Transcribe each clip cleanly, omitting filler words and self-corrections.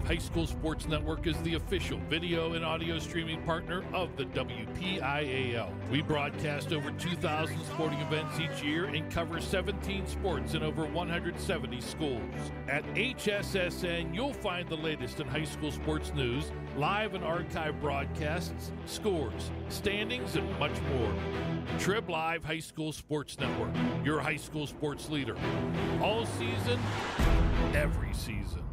High School Sports Network is the official video and audio streaming partner of the WPIAL. We broadcast over 2,000 sporting events each year and cover 17 sports in over 170 schools. At HSSN, you'll find the latest in high school sports news, live and archive broadcasts, scores, standings, and much more. Trib Live High School Sports Network, your high school sports leader. All season, every season.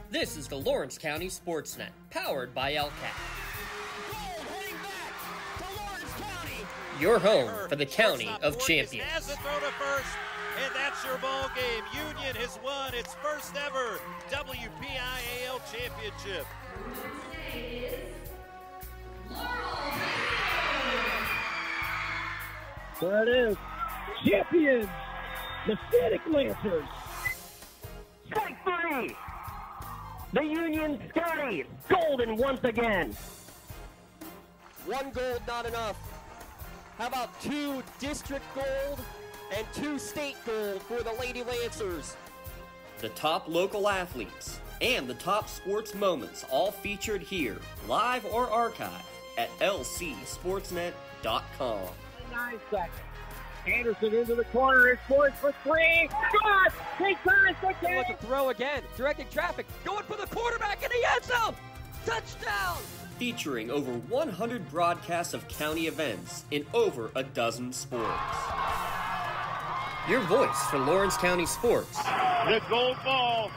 This is the Lawrence County SportsNet, powered by LCAP. Your home for the County of Champions. Has a throw to first, and that's your ball game. Union has won its first ever WPIAL championship. There it is. Champions, the Static Lancers. Strike three. The Union Scotties, golden once again. One gold not enough. How about 2 district gold and 2 state gold for the Lady Lancers? The top local athletes and the top sports moments all featured here, live or archived at lcsportsnet.com. 9 seconds. Anderson into the corner. It's Boyd for 3. Shot! Take time for 10. Look, a throw again. Directing traffic. Going for the quarterback in the end zone. Touchdown! Featuring over 100 broadcasts of county events in over a dozen sports. Your voice for Lawrence County sports. The gold ball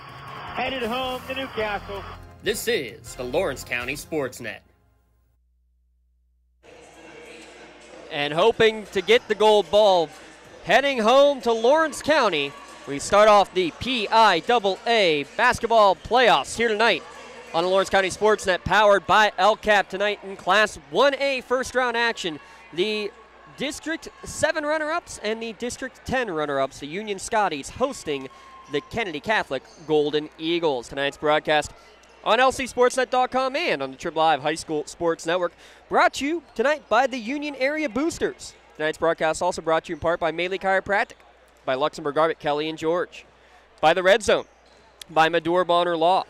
headed home to Newcastle. This is the Lawrence County SportsNet. And hoping to get the gold ball, heading home to Lawrence County. We start off the PIAA basketball playoffs here tonight on the Lawrence County SportsNet, powered by LCAP. Tonight in Class 1A first round action, the District 7 runner-ups and the District 10 runner-ups, the Union Scotties, hosting the Kennedy Catholic Golden Eagles. Tonight's broadcast on lcsportsnet.com and on the Trib Live High School Sports Network. Brought to you tonight by the Union Area Boosters. Tonight's broadcast also brought to you in part by Maley Chiropractic, by Luxembourg Garbett, Kelly and George, by the Red Zone, by Medor Bonner Law,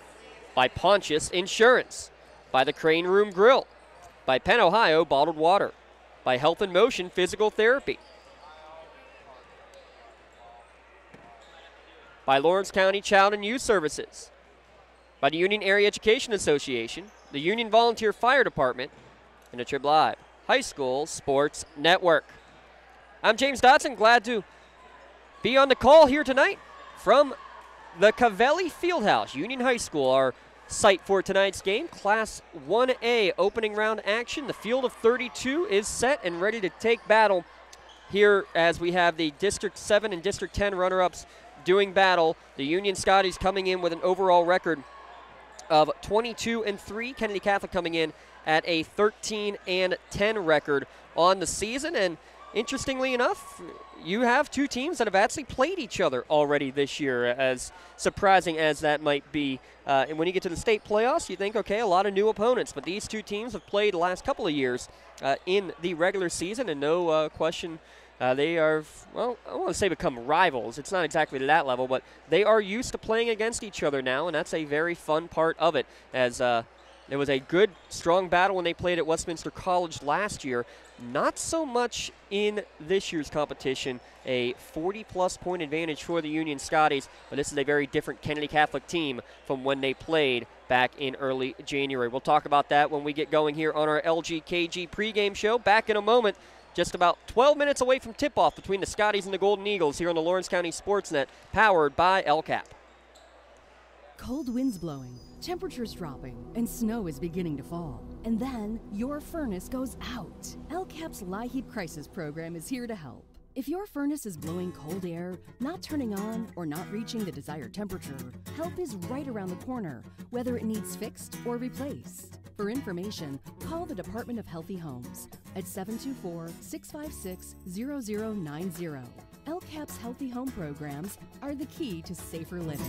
by Pontius Insurance, by the Crane Room Grill, by Penn Ohio Bottled Water, by Health in Motion Physical Therapy, by Lawrence County Child and Youth Services, by the Union Area Education Association, the Union Volunteer Fire Department, and the Trib Live High School Sports Network. I'm James Dotson, glad to be on the call here tonight from the Cavelli Fieldhouse. Union High School, our site for tonight's game. Class 1A opening round action. The field of 32 is set and ready to take battle here as we have the District 7 and District 10 runner-ups doing battle. The Union Scotties coming in with an overall record of 22-3. Kennedy Catholic coming in at a 13-10 record on the season. And interestingly enough, you have 2 teams that have actually played each other already this year, as surprising as that might be. And when you get to the state playoffs, you think, okay, a lot of new opponents. But these 2 teams have played the last couple of years in the regular season, and no question they are, well, I don't want to say become rivals. It's not exactly to that level, but they are used to playing against each other now, and that's a very fun part of it, as there was a good, strong battle when they played at Westminster College last year. Not so much in this year's competition. A 40-plus point advantage for the Union Scotties, but this is a very different Kennedy Catholic team from when they played back in early January. We'll talk about that when we get going here on our LGKG pregame show. Back in a moment. Just about 12 minutes away from tip-off between the Scotties and the Golden Eagles here on the Lawrence County SportsNet, powered by LCAP. Cold winds blowing, temperatures dropping, and snow is beginning to fall. And then your furnace goes out. LCAP's LIHEAP Crisis Program is here to help. If your furnace is blowing cold air, not turning on, or not reaching the desired temperature, help is right around the corner, whether it needs fixed or replaced. For information, call the Department of Healthy Homes at 724-656-0090. LCAP's Healthy Home programs are the key to safer living.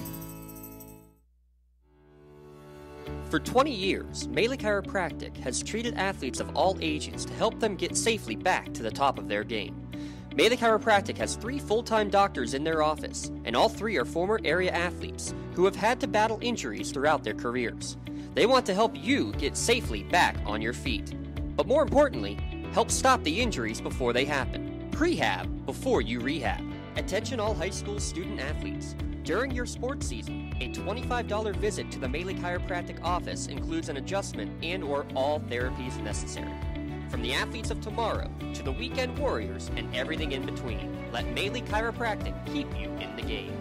For 20 years, Melee Chiropractic has treated athletes of all ages to help them get safely back to the top of their game. Melee Chiropractic has 3 full-time doctors in their office, and all 3 are former area athletes who have had to battle injuries throughout their careers. They want to help you get safely back on your feet. But more importantly, help stop the injuries before they happen. Prehab before you rehab. Attention all high school student athletes. During your sports season, a $25 visit to the Melee Chiropractic office includes an adjustment and/or all therapies necessary. From the athletes of tomorrow to the weekend warriors and everything in between, let Melee Chiropractic keep you in the game.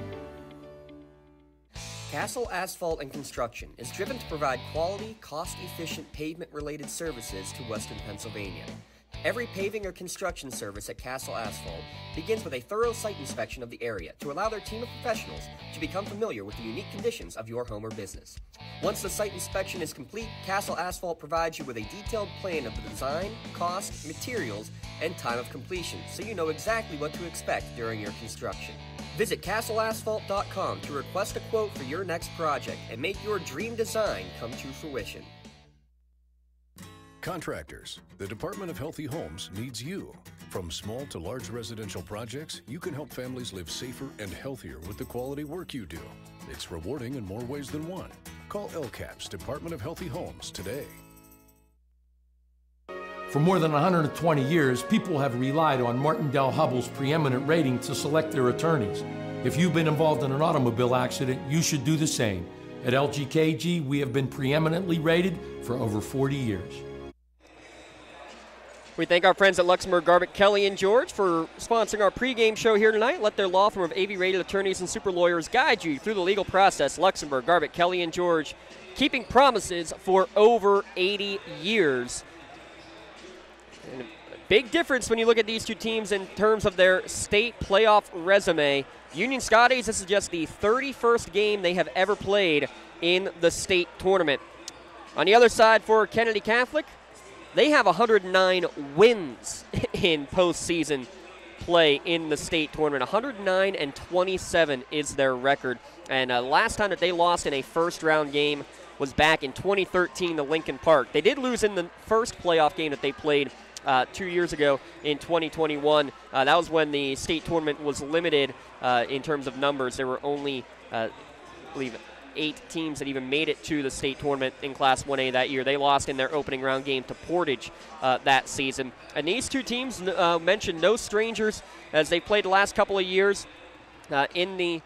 Castle Asphalt and Construction is driven to provide quality, cost-efficient pavement-related services to Western Pennsylvania. Every paving or construction service at Castle Asphalt begins with a thorough site inspection of the area to allow their team of professionals to become familiar with the unique conditions of your home or business. Once the site inspection is complete, Castle Asphalt provides you with a detailed plan of the design, cost, materials, and time of completion, so you know exactly what to expect during your construction. Visit castleasphalt.com to request a quote for your next project and make your dream design come to fruition. Contractors, the Department of Healthy Homes needs you. From small to large residential projects, you can help families live safer and healthier with the quality work you do. It's rewarding in more ways than one. Call LCAP's Department of Healthy Homes today. For more than 120 years, people have relied on Martindale Hubbell's preeminent rating to select their attorneys. If you've been involved in an automobile accident, you should do the same. At LGKG, we have been preeminently rated for over 40 years. We thank our friends at Luxembourg, Garbutt, Kelly & George for sponsoring our pregame show here tonight. Let their law firm of AV-rated attorneys and super lawyers guide you through the legal process. Luxembourg, Garbutt, Kelly & George, keeping promises for over 80 years. And a big difference when you look at these two teams in terms of their state playoff resume. Union Scotties, this is just the 31st game they have ever played in the state tournament. On the other side for Kennedy Catholic, they have 109 wins in postseason play in the state tournament. 109-27 is their record. And last time that they lost in a first-round game was back in 2013 to Lincoln Park. They did lose in the first playoff game that they played 2 years ago in 2021. That was when the state tournament was limited in terms of numbers. There were only, I believe, 8 teams that even made it to the state tournament in Class 1A that year. They lost in their opening round game to Portage that season. And these two teams mentioned no strangers as they played the last couple of years in the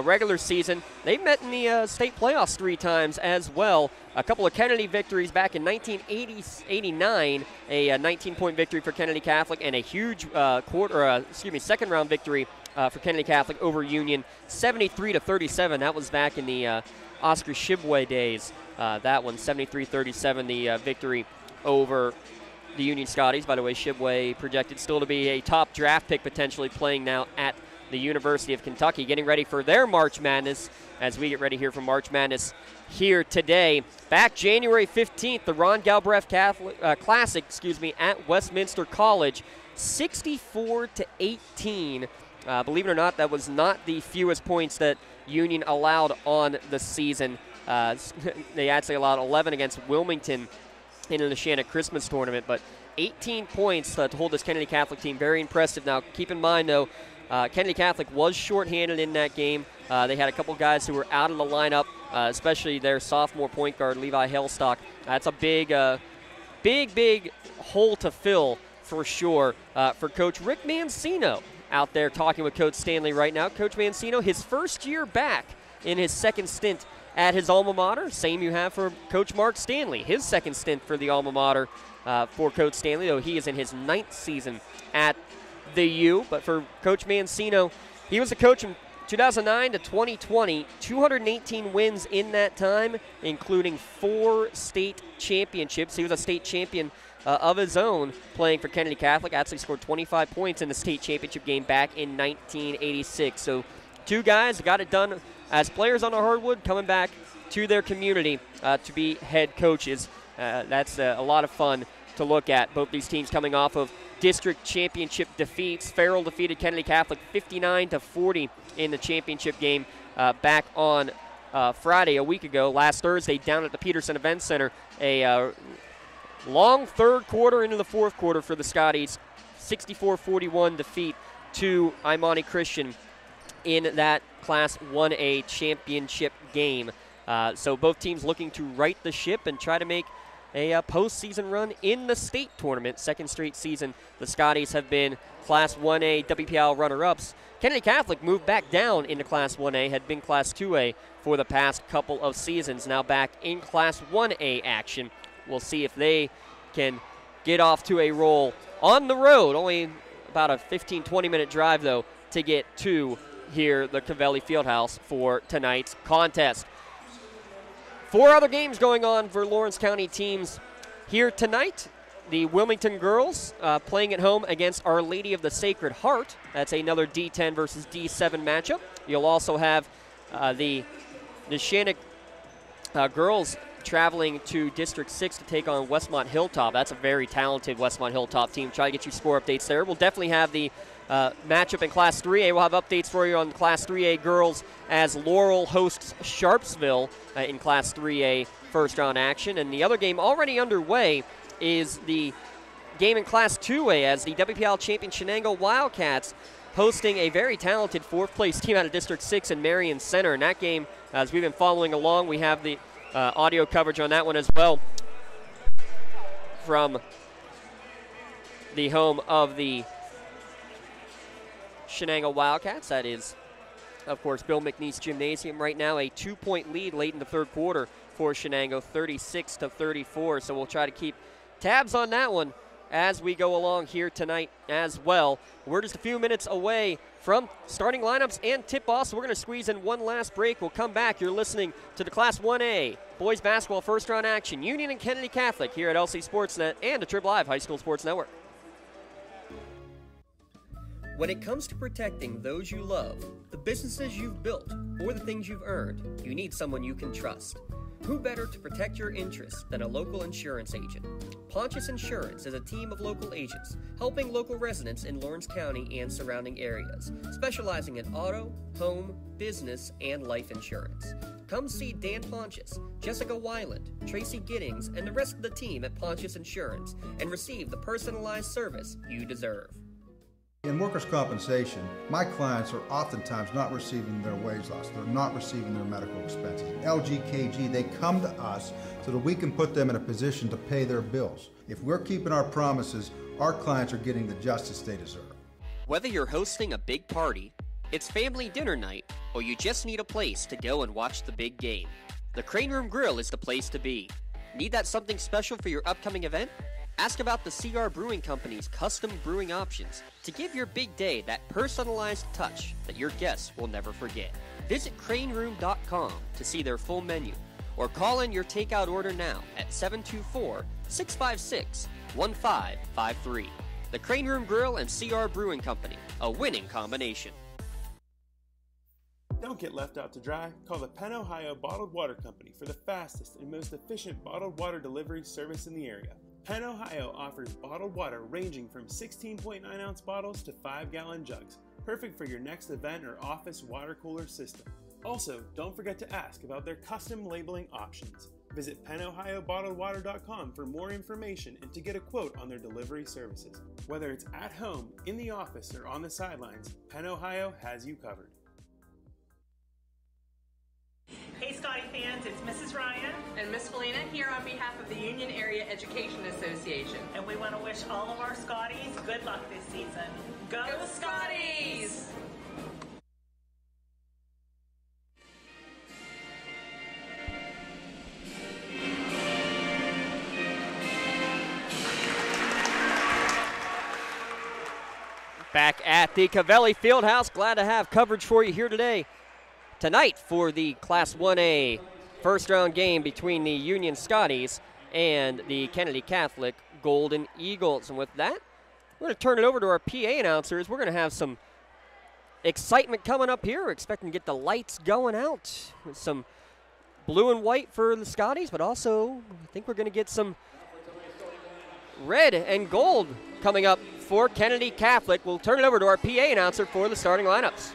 regular season. They've met in the state playoffs 3 times as well. A couple of Kennedy victories back in 1989, a 19-point victory for Kennedy Catholic, and a huge second round victory for Kennedy Catholic over Union, 73-37. That was back in the Oscar Shibway days. That one, 73-37, the victory over the Union Scotties. By the way, Shibway projected still to be a top draft pick, potentially playing now at the University of Kentucky, getting ready for their March Madness as we get ready here for March Madness here today. Back January 15th, the Ron Galbraith Classic, at Westminster College, 64-18. Believe it or not, that was not the fewest points that Union allowed on the season. They actually allowed 11 against Wilmington in the Shannon Christmas tournament, but 18 points to hold this Kennedy Catholic team. Very impressive. Now, keep in mind, though, Kennedy Catholic was shorthanded in that game. They had a couple guys who were out of the lineup, especially their sophomore point guard, Levi Hellstock. That's a big hole to fill for sure for Coach Rick Mancino out there talking with Coach Stanley right now. Coach Mancino, his first year back in his second stint at his alma mater. Same you have for Coach Mark Stanley, his second stint for the alma mater for Coach Stanley, though he is in his 9th season at the U. But for Coach Mancino, he was the coach from 2009 to 2020, 218 wins in that time, including 4 state championships. He was a state champion of his own playing for Kennedy Catholic. Actually scored 25 points in the state championship game back in 1986. So 2 guys got it done as players on the hardwood, coming back to their community to be head coaches. That's a lot of fun to look at. Both these teams coming off of district championship defeats. Farrell defeated Kennedy Catholic 59-40 in the championship game back on Friday, a week ago, last Thursday, down at the Peterson Event Center. A long third quarter into the fourth quarter for the Scotties. 64-41 defeat to Imani Christian in that Class 1A championship game. So both teams looking to right the ship and try to make a postseason run in the state tournament. Second straight season, the Scotties have been Class 1A WPIAL runner-ups. Kennedy Catholic moved back down into Class 1A, had been Class 2A for the past couple of seasons, now back in Class 1A action. We'll see if they can get off to a roll on the road. Only about a 15-20 minute drive, though, to get to here, the Covelli Fieldhouse, for tonight's contest. 4 other games going on for Lawrence County teams here tonight. The Wilmington girls playing at home against Our Lady of the Sacred Heart. That's another D10 versus D7 matchup. You'll also have the Shannock girls traveling to District 6 to take on Westmont Hilltop. That's a very talented Westmont Hilltop team. Try to get you score updates there. We'll definitely have the matchup in Class 3A. We'll have updates for you on Class 3A girls as Laurel hosts Sharpsville in Class 3A first round action. And the other game already underway is the game in Class 2A as the WPIAL champion Shenango Wildcats hosting a very talented fourth place team out of District 6 in Marion Center. In that game, as we've been following along, we have the audio coverage on that one as well from the home of the Shenango Wildcats. That is, of course, Bill McNeese Gymnasium. Right now, a 2-point lead late in the third quarter for Shenango, 36-34. So we'll try to keep tabs on that one as we go along here tonight as well. We're just a few minutes away from starting lineups and tip-offs. So we're going to squeeze in one last break. We'll come back. You're listening to the Class 1A boys basketball first-round action, Union and Kennedy Catholic, here at LC SportsNet and the Trib Live High School Sports Network. When it comes to protecting those you love, the businesses you've built, or the things you've earned, you need someone you can trust. Who better to protect your interests than a local insurance agent? Pontius Insurance is a team of local agents helping local residents in Lawrence County and surrounding areas, specializing in auto, home, business, and life insurance. Come see Dan Pontius, Jessica Weiland, Tracy Giddings, and the rest of the team at Pontius Insurance and receive the personalized service you deserve. In workers' compensation, my clients are oftentimes not receiving their wage loss. They're not receiving their medical expenses. LGKG, they come to us so that we can put them in a position to pay their bills. If we're keeping our promises, our clients are getting the justice they deserve. Whether you're hosting a big party, it's family dinner night, or you just need a place to go and watch the big game, the Crane Room Grill is the place to be. Need that something special for your upcoming event? Ask about the CR Brewing Company's custom brewing options to give your big day that personalized touch that your guests will never forget. Visit craneroom.com to see their full menu, or call in your takeout order now at 724-656-1553. The Crane Room Grill and CR Brewing Company, a winning combination. Don't get left out to dry. Call the Penn Ohio Bottled Water Company for the fastest and most efficient bottled water delivery service in the area. Penn Ohio offers bottled water ranging from 16.9-ounce bottles to 5-gallon jugs, perfect for your next event or office water cooler system. Also, don't forget to ask about their custom labeling options. Visit PennOhioBottledWater.com for more information and to get a quote on their delivery services. Whether it's at home, in the office, or on the sidelines, Penn Ohio has you covered. Hey Scotty fans, it's Mrs. Ryan and Miss Felina here on behalf of the Union Area Education Association. And we want to wish all of our Scotties good luck this season. Go Scotties! Back at the Covelli Fieldhouse, glad to have coverage for you here tonight for the Class 1A first round game between the Union Scotties and the Kennedy Catholic Golden Eagles. And with that, we're going to turn it over to our PA announcers. We're going to have some excitement coming up here. We're expecting to get the lights going out with some blue and white for the Scotties, but also I think we're going to get some red and gold coming up for Kennedy Catholic. We'll turn it over to our PA announcer for the starting lineups.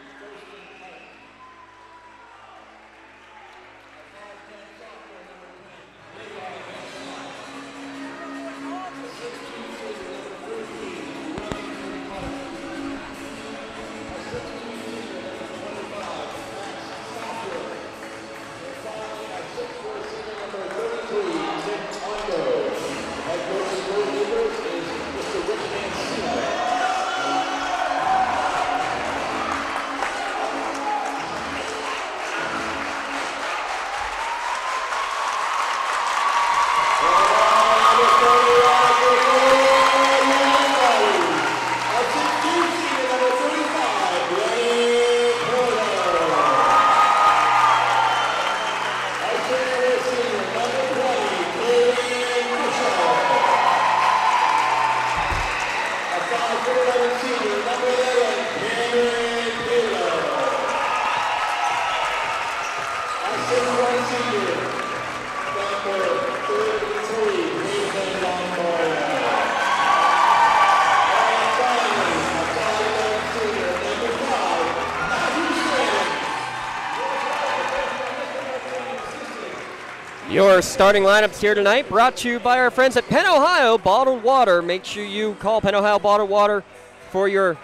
Your starting lineups here tonight brought to you by our friends at Penn Ohio Bottled Water. Make sure you call Penn Ohio Bottled Water for your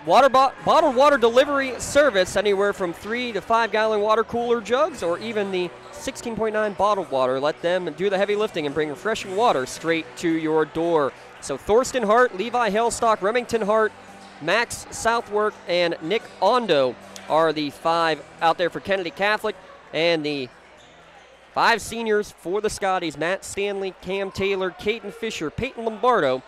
bottled water delivery service, anywhere from 3 to 5 gallon water cooler jugs or even the 16.9 bottled water. Let them do the heavy lifting and bring refreshing water straight to your door. So Thorsten Hart, Levi Hailstock, Remington Hart, Max Southworth, and Nick Ondo are the 5 out there for Kennedy Catholic. And the 5 seniors for the Scotties: Matt Stanley, Cam Taylor, Caden Fisher, Peyton Lombardo,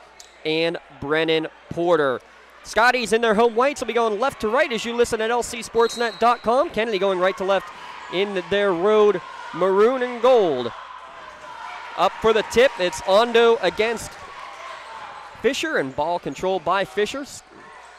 and Brennan Porter. Scotties in their home whites will be going left to right as you listen at lcsportsnet.com. Kennedy going right to left in their road maroon and gold. Up for the tip, it's Ondo against Fisher, and ball controlled by Fisher.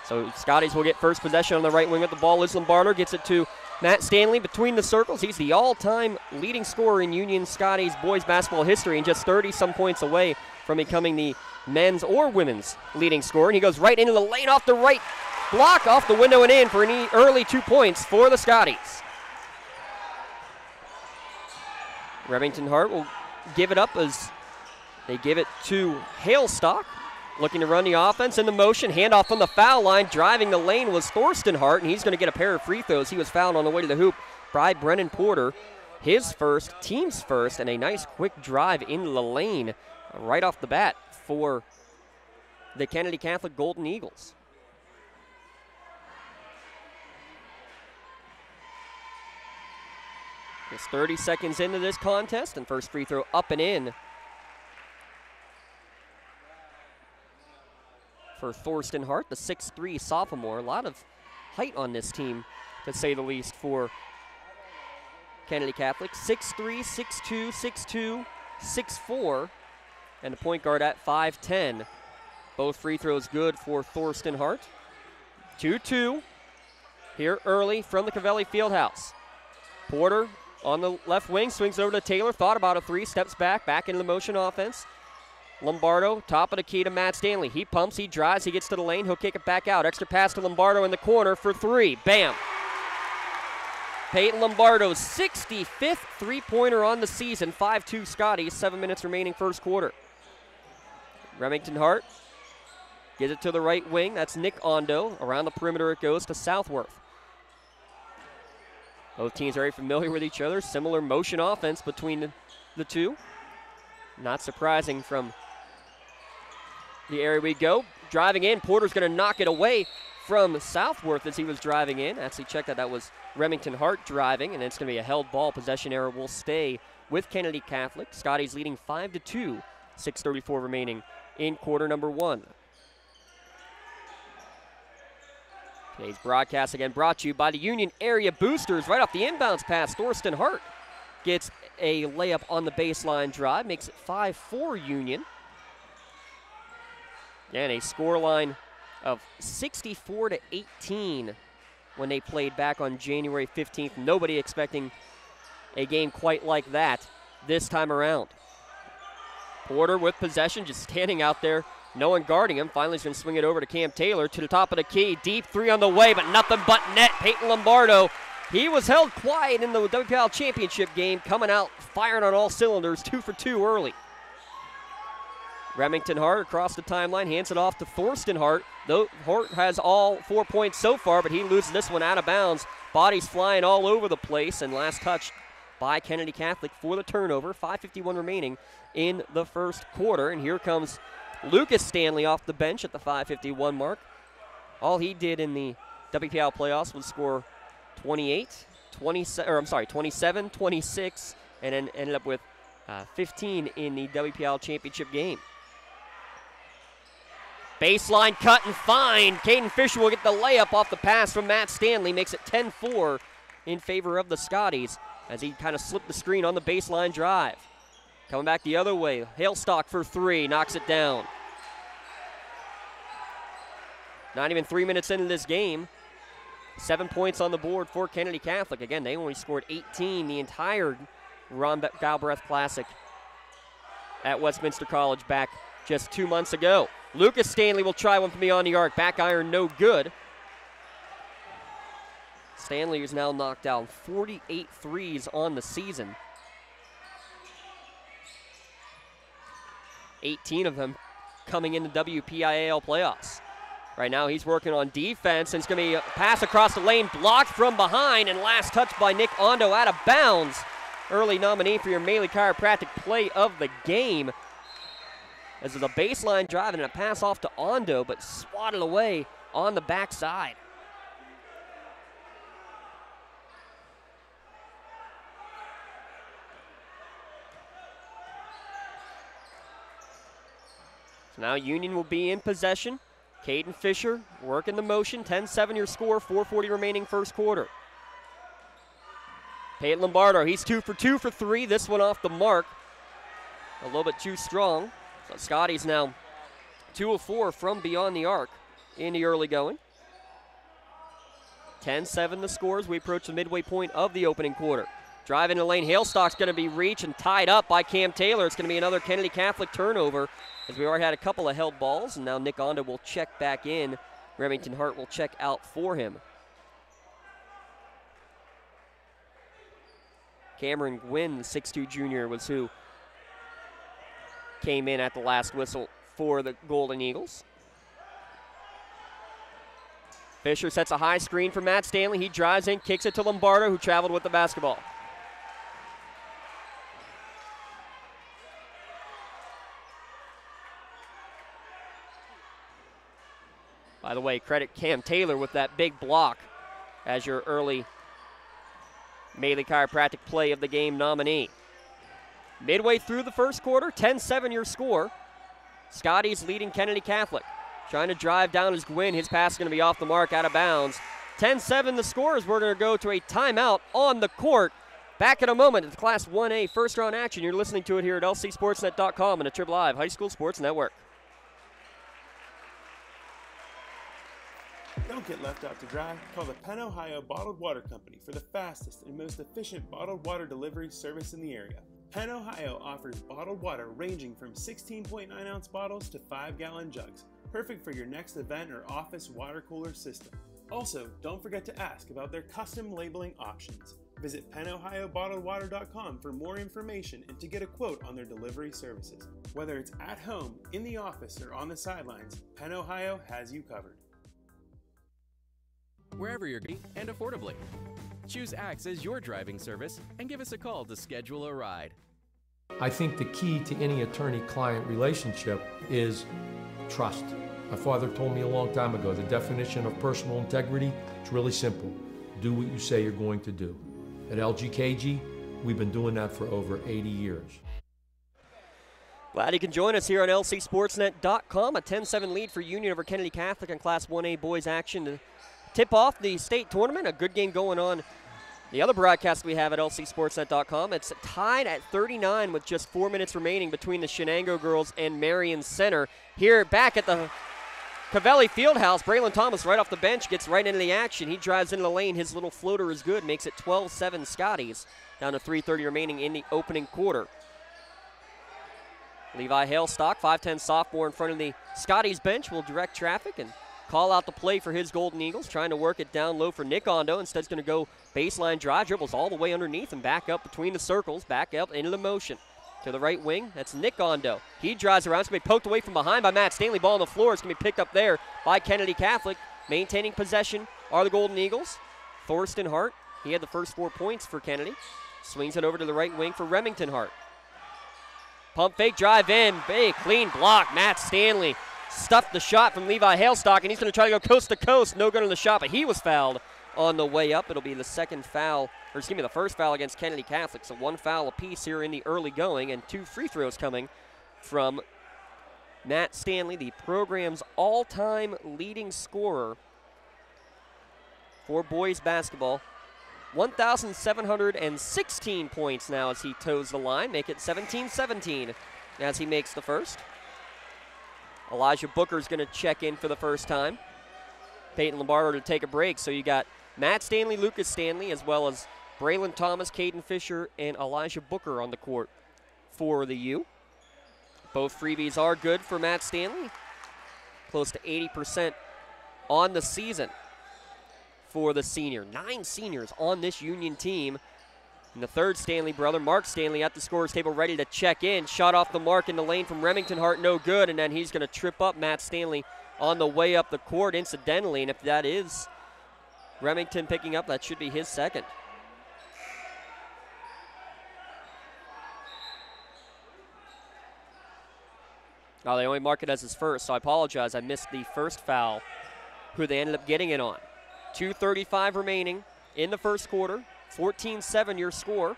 So Scotties will get first possession on the right wing with the ball. Liz Lombardo gets it to Matt Stanley between the circles. He's the all-time leading scorer in Union Scotties boys basketball history, and just 30-some points away from becoming the men's or women's leading scorer. And he goes right into the lane off the right block, off the window and in for an early 2 points for the Scotties. Remington Hart will give it up as they give it to Hailstock. Looking to run the offense in the motion. Handoff from the foul line. Driving the lane was Thorsten Hart, and he's going to get a pair of free throws. He was fouled on the way to the hoop by Brennan Porter. His first, team's first, and a nice quick drive into the lane right off the bat for the Kennedy Catholic Golden Eagles. It's 30 seconds into this contest, and first free throw up and in for Thorsten Hart, the 6'3" sophomore. A lot of height on this team, to say the least, for Kennedy Catholic. 6'3", 6'2", 6'2", 6'4", and the point guard at 5'10". Both free throws good for Thorsten Hart. 2-2 here early from the Covelli Fieldhouse. Porter on the left wing, swings over to Taylor, thought about a 3, steps back into the motion offense. Lombardo, top of the key to Matt Stanley. He pumps, he drives, he gets to the lane, he'll kick it back out. Extra pass to Lombardo in the corner for 3. Bam! Peyton Lombardo's 65th three-pointer on the season. 5-2 Scotties, 7 minutes remaining first quarter. Remington Hart gives it to the right wing. That's Nick Ondo. Around the perimeter it goes to Southworth. Both teams are very familiar with each other. Similar motion offense between the two. Not surprising from the area we go. Driving in, Porter's going to knock it away from Southworth as he was driving in. Actually checked that was Remington Hart driving, and it's going to be a held ball. Possession error will stay with Kennedy Catholic. Scotties leading 5-2, 6:34 remaining in quarter number 1. Today's broadcast again brought to you by the Union Area Boosters. Right off the inbounds pass, Thorsten Hart gets a layup on the baseline drive, makes it 5-4 Union. And a scoreline of 64-18 when they played back on January 15th. Nobody expecting a game quite like that this time around. Porter with possession, just standing out there, no one guarding him. Finally he's going to swing it over to Cam Taylor to the top of the key. Deep 3 on the way, but nothing but net. Peyton Lombardo, he was held quiet in the WPIAL championship game, coming out firing on all cylinders, 2 for 2 early. Remington Hart across the timeline, hands it off to Thorsten Hart. Though Hart has all 4 points so far, but he loses this one out of bounds. Bodies flying all over the place, and last touch by Kennedy Catholic for the turnover. 5:51 remaining in the first quarter, and here comes Lucas Stanley off the bench at the 5:51 mark. All he did in the WPIAL playoffs was score 27, 26, and then ended up with 15 in the WPIAL championship game. Baseline cut and find. Caden Fisher will get the layup off the pass from Matt Stanley. Makes it 10-4 in favor of the Scotties as he kind of slipped the screen on the baseline drive. Coming back the other way. Hailstock for 3. Knocks it down. Not even 3 minutes into this game. 7 points on the board for Kennedy Catholic. Again, they only scored 18 the entire Ron Galbraith Classic at Westminster College back just 2 months ago. Lucas Stanley will try one from beyond the arc. Back iron, no good. Stanley is now knocked down 48 threes on the season. 18 of them coming in the WPIAL playoffs. Right now he's working on defense, and it's going to be a pass across the lane, blocked from behind, and last touch by Nick Ondo out of bounds. Early nominee for your Maley Chiropractic play of the game. This is a baseline drive and a pass off to Ondo, but swatted away on the backside. So now Union will be in possession. Caden Fisher working the motion. 10-7 your score, 4:40 remaining first quarter. Peyton Lombardo, he's 2 for 2 for 3. This one off the mark. A little bit too strong. So Scotties now 2 of 4 from beyond the arc in the early going. 10-7 the scores. We approach the midway point of the opening quarter. Drive into the lane. Hailstock's going to be reached and tied up by Cam Taylor. It's going to be another Kennedy Catholic turnover, as we already had a couple of held balls, and now Nick Ondo will check back in. Remington Hart will check out for him. Cameron Gwynn, the 6'2 junior, was who came in at the last whistle for the Golden Eagles. Fisher sets a high screen for Matt Stanley. He drives in, kicks it to Lombardo, who traveled with the basketball. By the way, credit Cam Taylor with that big block as your early Maley Chiropractic play of the game nominee. Midway through the first quarter, 10-7 your score. Scotties leading Kennedy Catholic. Trying to drive down is Gwynn. His pass is going to be off the mark, out of bounds. 10-7 the score as we're going to go to a timeout on the court. Back in a moment at the Class 1A first round action. You're listening to it here at lcsportsnet.com and a Trib Live High School Sports Network. Don't get left out to dry. Call the Penn Ohio Bottled Water Company for the fastest and most efficient bottled water delivery service in the area. Penn Ohio offers bottled water ranging from 16.9-ounce bottles to 5-gallon jugs, perfect for your next event or office water cooler system. Also, don't forget to ask about their custom labeling options. Visit PennOhioBottledWater.com for more information and to get a quote on their delivery services. Whether it's at home, in the office, or on the sidelines, Penn Ohio has you covered. Wherever you're going and affordably. Choose Axe as your driving service and give us a call to schedule a ride. I think the key to any attorney-client relationship is trust. My father told me a long time ago, the definition of personal integrity is really simple. Do what you say you're going to do. At LGKG, we've been doing that for over 80 years. Glad you can join us here on lcsportsnet.com. A 10-7 lead for Union over Kennedy Catholic in Class 1A boys action to tip off the state tournament. A good game going on. The other broadcast we have at lcsportsnet.com, it's tied at 39 with just 4 minutes remaining between the Shenango girls and Marion Center. Here back at the Cavelli Fieldhouse, Braylon Thomas right off the bench gets right into the action. He drives into the lane. His little floater is good, makes it 12-7 Scotties. Down to 3:30 remaining in the opening quarter. Levi Hailstock, 5'10 sophomore in front of the Scotties bench, will direct traffic and call out the play for his Golden Eagles, trying to work it down low for Nick Ondo. Instead, it's going to go baseline drive, dribbles all the way underneath and back up between the circles, back up into the motion. To the right wing, that's Nick Ondo. He drives around. It's going to be poked away from behind by Matt Stanley. Ball on the floor. It's going to be picked up there by Kennedy Catholic. Maintaining possession are the Golden Eagles. Thorsten Hart, he had the first 4 points for Kennedy. Swings it over to the right wing for Remington Hart. Pump fake, drive in. Big, clean block. Matt Stanley stuffed the shot from Levi Hailstock, and he's going to try to go coast to coast. No good on the shot, but he was fouled on the way up. It'll be the the first foul against Kennedy Catholic. So 1 foul apiece here in the early going, and 2 free throws coming from Matt Stanley, the program's all-time leading scorer for boys basketball. 1,716 points now as he toes the line. Make it 17-17 as he makes the first. Elijah Booker's going to check in for the first time. Peyton Lombardo to take a break. So you got Matt Stanley, Lucas Stanley, as well as Braylon Thomas, Caden Fisher, and Elijah Booker on the court for the U. Both freebies are good for Matt Stanley. Close to 80% on the season for the senior. 9 seniors on this Union team. And the third Stanley brother, Mark Stanley, at the scorer's table ready to check in. Shot off the mark in the lane from Remington Hart, no good, and then he's going to trip up Matt Stanley on the way up the court incidentally, and if that is Remington picking up, that should be his second. Oh, they only mark it as his first, so I apologize. I missed the first foul, who they ended up getting it on. 2:35 remaining in the first quarter. 14-7 your score.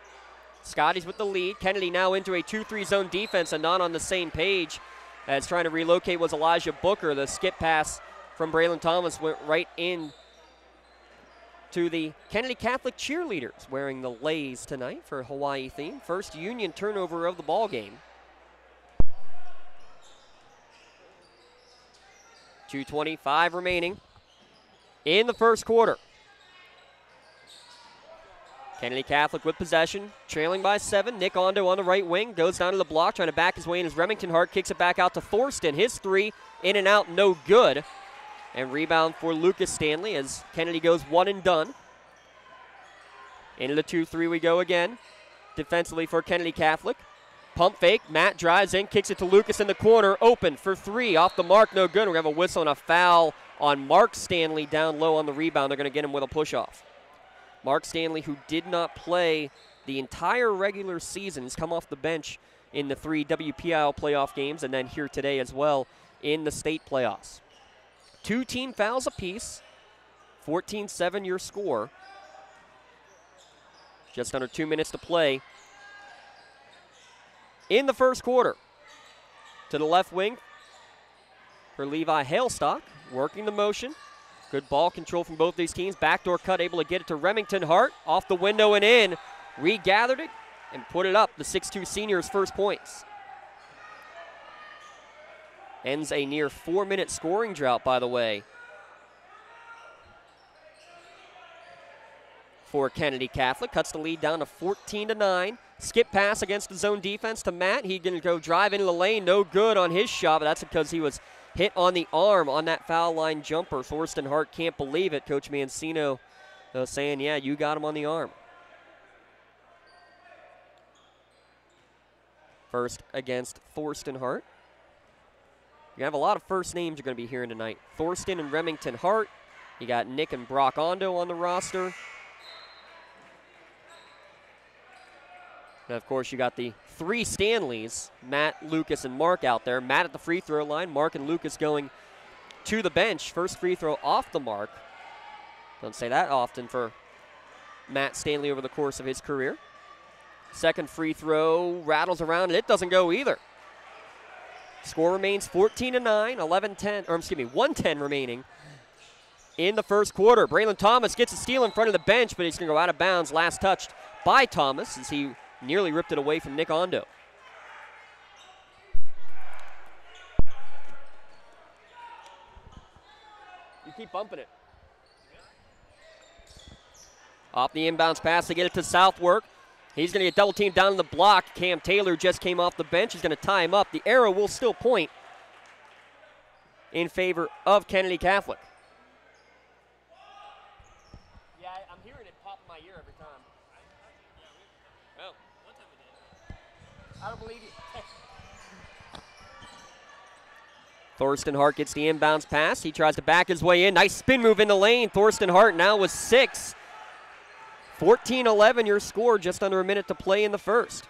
Scotties with the lead. Kennedy now into a 2-3 zone defense and not on the same page as trying to relocate was Elijah Booker. The skip pass from Braylon Thomas went right in to the Kennedy Catholic cheerleaders wearing the leis tonight for Hawaii theme. First Union turnover of the ball game. 2:25 remaining in the first quarter. Kennedy Catholic with possession, trailing by 7. Nick Ondo on the right wing, goes down to the block, trying to back his way in as Remington Hart kicks it back out to Thorsten. His three, in and out, no good. And rebound for Lucas Stanley as Kennedy goes one and done. Into the 2-3 we go again. Defensively for Kennedy Catholic. Pump fake, Matt drives in, kicks it to Lucas in the corner, open for 3, off the mark, no good. We're going to have a whistle and a foul on Mark Stanley down low on the rebound. They're going to get him with a push-off. Mark Stanley, who did not play the entire regular season, has come off the bench in the 3 WPIAL playoff games and then here today as well in the state playoffs. 2 team fouls apiece, 14-7 your score. Just under 2 minutes to play in the first quarter. To the left wing for Levi Hailstock, working the motion. Good ball control from both these teams. Backdoor cut, able to get it to Remington Hart. Off the window and in. Regathered it and put it up. The 6'2 senior's first points. Ends a near 4-minute scoring drought, by the way, for Kennedy Catholic. Cuts the lead down to 14-9. Skip pass against the zone defense to Matt. He's going to go drive into the lane. No good on his shot, but that's because he was hit on the arm on that foul line jumper. Thorsten Hart can't believe it. Coach Mancino saying, yeah, you got him on the arm. First against Thorsten Hart. You have a lot of first names you're going to be hearing tonight. Thorsten and Remington Hart. You got Nick and Brock Ondo on the roster. And, of course, you got the 3 Stanleys, Matt, Lucas, and Mark out there. Matt at the free throw line. Mark and Lucas going to the bench. First free throw off the mark. Don't say that often for Matt Stanley over the course of his career. Second free throw rattles around, and it doesn't go either. Score remains 14-9, 1:10 remaining in the first quarter. Braylon Thomas gets a steal in front of the bench, but he's going to go out of bounds. Last touched by Thomas as he nearly ripped it away from Nick Ondo. You keep bumping it. Off the inbounds pass to get it to Southwork. He's going to get double teamed down in the block. Cam Taylor just came off the bench. He's going to tie him up. The arrow will still point in favor of Kennedy Catholic. Yeah, I'm hearing it pop in my ear every time. Oh, one time we did. I don't believe you. Thorsten Hart gets the inbounds pass. He tries to back his way in. Nice spin move in the lane. Thorsten Hart now with 6. 14-11 your score, just under a minute to play in the first.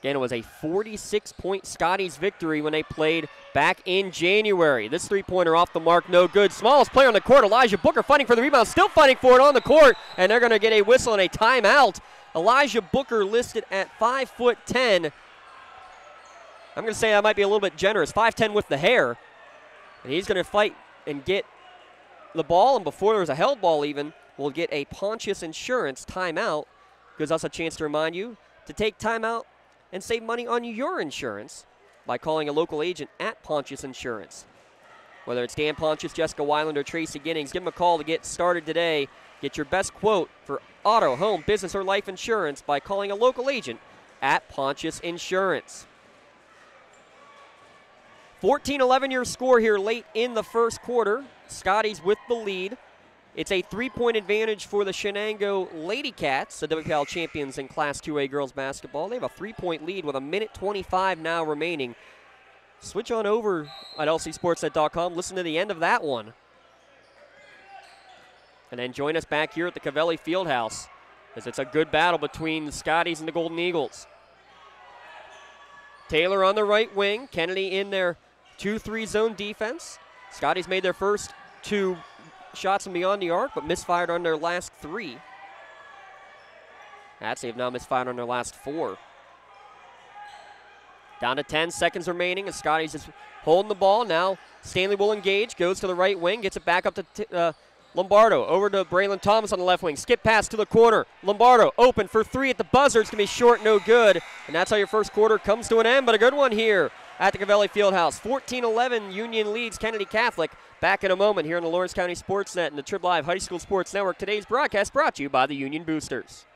Again, it was a 46-point Scotties victory when they played back in January. This three-pointer off the mark, no good. Smallest player on the court, Elijah Booker, fighting for the rebound, still fighting for it on the court, and they're going to get a whistle and a timeout. Elijah Booker listed at 5'10". I'm going to say that might be a little bit generous, 5'10" with the hair. And he's going to fight and get the ball, and before there's a held ball even, we'll get a Pontius Insurance timeout. Gives us a chance to remind you to take timeout and save money on your insurance by calling a local agent at Pontius Insurance. Whether it's Dan Pontius, Jessica Weiland, or Tracy Ginnings, give them a call to get started today. Get your best quote for auto, home, business, or life insurance by calling a local agent at Pontius Insurance. 14-11 your score here late in the first quarter. Scotties with the lead. It's a 3-point advantage for the Shenango Lady Cats, the WPIAL champions in Class 2A girls basketball. They have a 3-point lead with 1:25 now remaining. Switch on over at lcsportsnet.com. Listen to the end of that one. And then join us back here at the Covelli Fieldhouse, as it's a good battle between the Scotties and the Golden Eagles. Taylor on the right wing, Kennedy in their 2-3 zone defense. Scotties made their first 2 shots from beyond the arc, but misfired on their last 3. They have now misfired on their last 4. Down to 10 seconds remaining, and Scotties is holding the ball. Now Stanley will engage, goes to the right wing, gets it back up to Lombardo. Over to Braylon Thomas on the left wing. Skip pass to the corner. Lombardo open for 3 at the buzzer. It's going to be short, no good. And that's how your first quarter comes to an end, but a good one here at the Covelli Fieldhouse. 14-11, Union leads Kennedy Catholic. Back in a moment here on the Lawrence County SportsNet and the Trib Live High School Sports Network. Today's broadcast brought to you by the Union Boosters.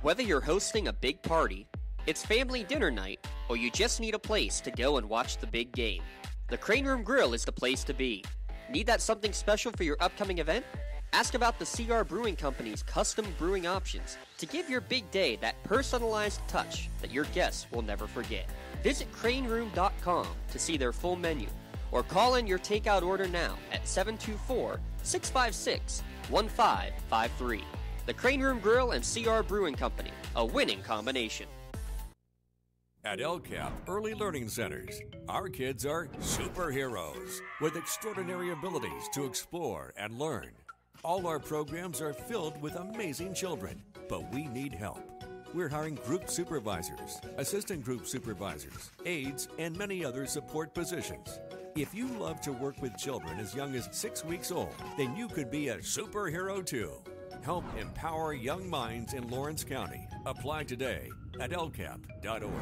Whether you're hosting a big party, it's family dinner night, or you just need a place to go and watch the big game, the Crane Room Grill is the place to be. Need that something special for your upcoming event? Ask about the CR Brewing Company's custom brewing options to give your big day that personalized touch that your guests will never forget. Visit craneroom.com to see their full menu, or call in your takeout order now at 724-656-1553. The Crane Room Grill and CR Brewing Company, a winning combination. At LCAP Early Learning Centers, our kids are superheroes with extraordinary abilities to explore and learn. All our programs are filled with amazing children, but we need help. We're hiring group supervisors, assistant group supervisors, aides, and many other support positions. If you love to work with children as young as 6 weeks old, then you could be a superhero too. Help empower young minds in Lawrence County. Apply today at lcap.org.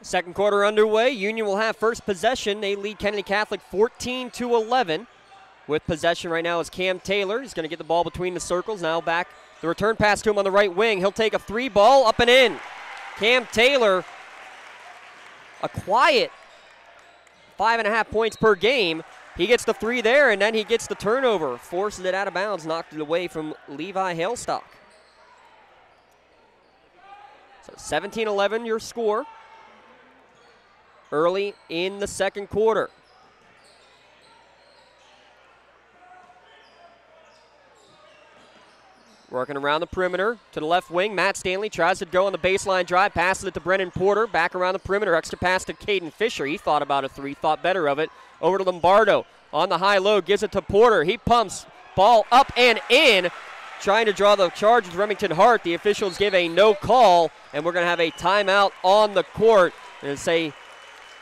Second quarter underway. Union will have first possession. They lead Kennedy Catholic 14-11. With possession right now is Cam Taylor. He's going to get the ball between the circles. Now back the return pass to him on the right wing. He'll take a 3 ball up and in. Cam Taylor, a quiet 5.5 points per game. He gets the 3 there, and then he gets the turnover. Forces it out of bounds, knocked it away from Levi Hailstock. So 17-11 your score early in the second quarter. Working around the perimeter to the left wing. Matt Stanley tries to go on the baseline drive, passes it to Brennan Porter. Back around the perimeter, extra pass to Caden Fisher. He thought about a 3, thought better of it. Over to Lombardo on the high low, gives it to Porter. He pumps, ball up and in. Trying to draw the charge with Remington Hart. The officials give a no call, and we're going to have a timeout on the court. And say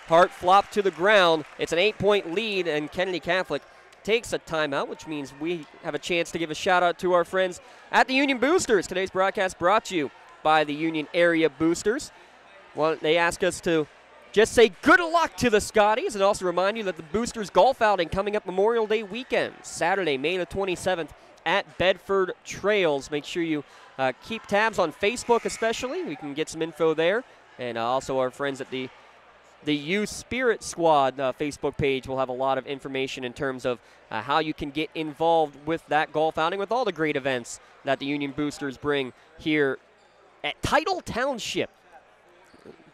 Hart flopped to the ground. It's an 8-point lead, and Kennedy Catholic takes a timeout, which means we have a chance to give a shout out to our friends at the Union Boosters. Today's broadcast brought to you by the Union Area Boosters. Well, they ask us to just say good luck to the Scotties and also remind you that the Boosters golf outing coming up Memorial Day weekend, Saturday, May the 27th at Bedford Trails. Make sure you keep tabs on Facebook especially. We can get some info there. And also our friends at the Youth Spirit Squad Facebook page will have a lot of information in terms of how you can get involved with that golf outing with all the great events that the Union Boosters bring here at Title Township.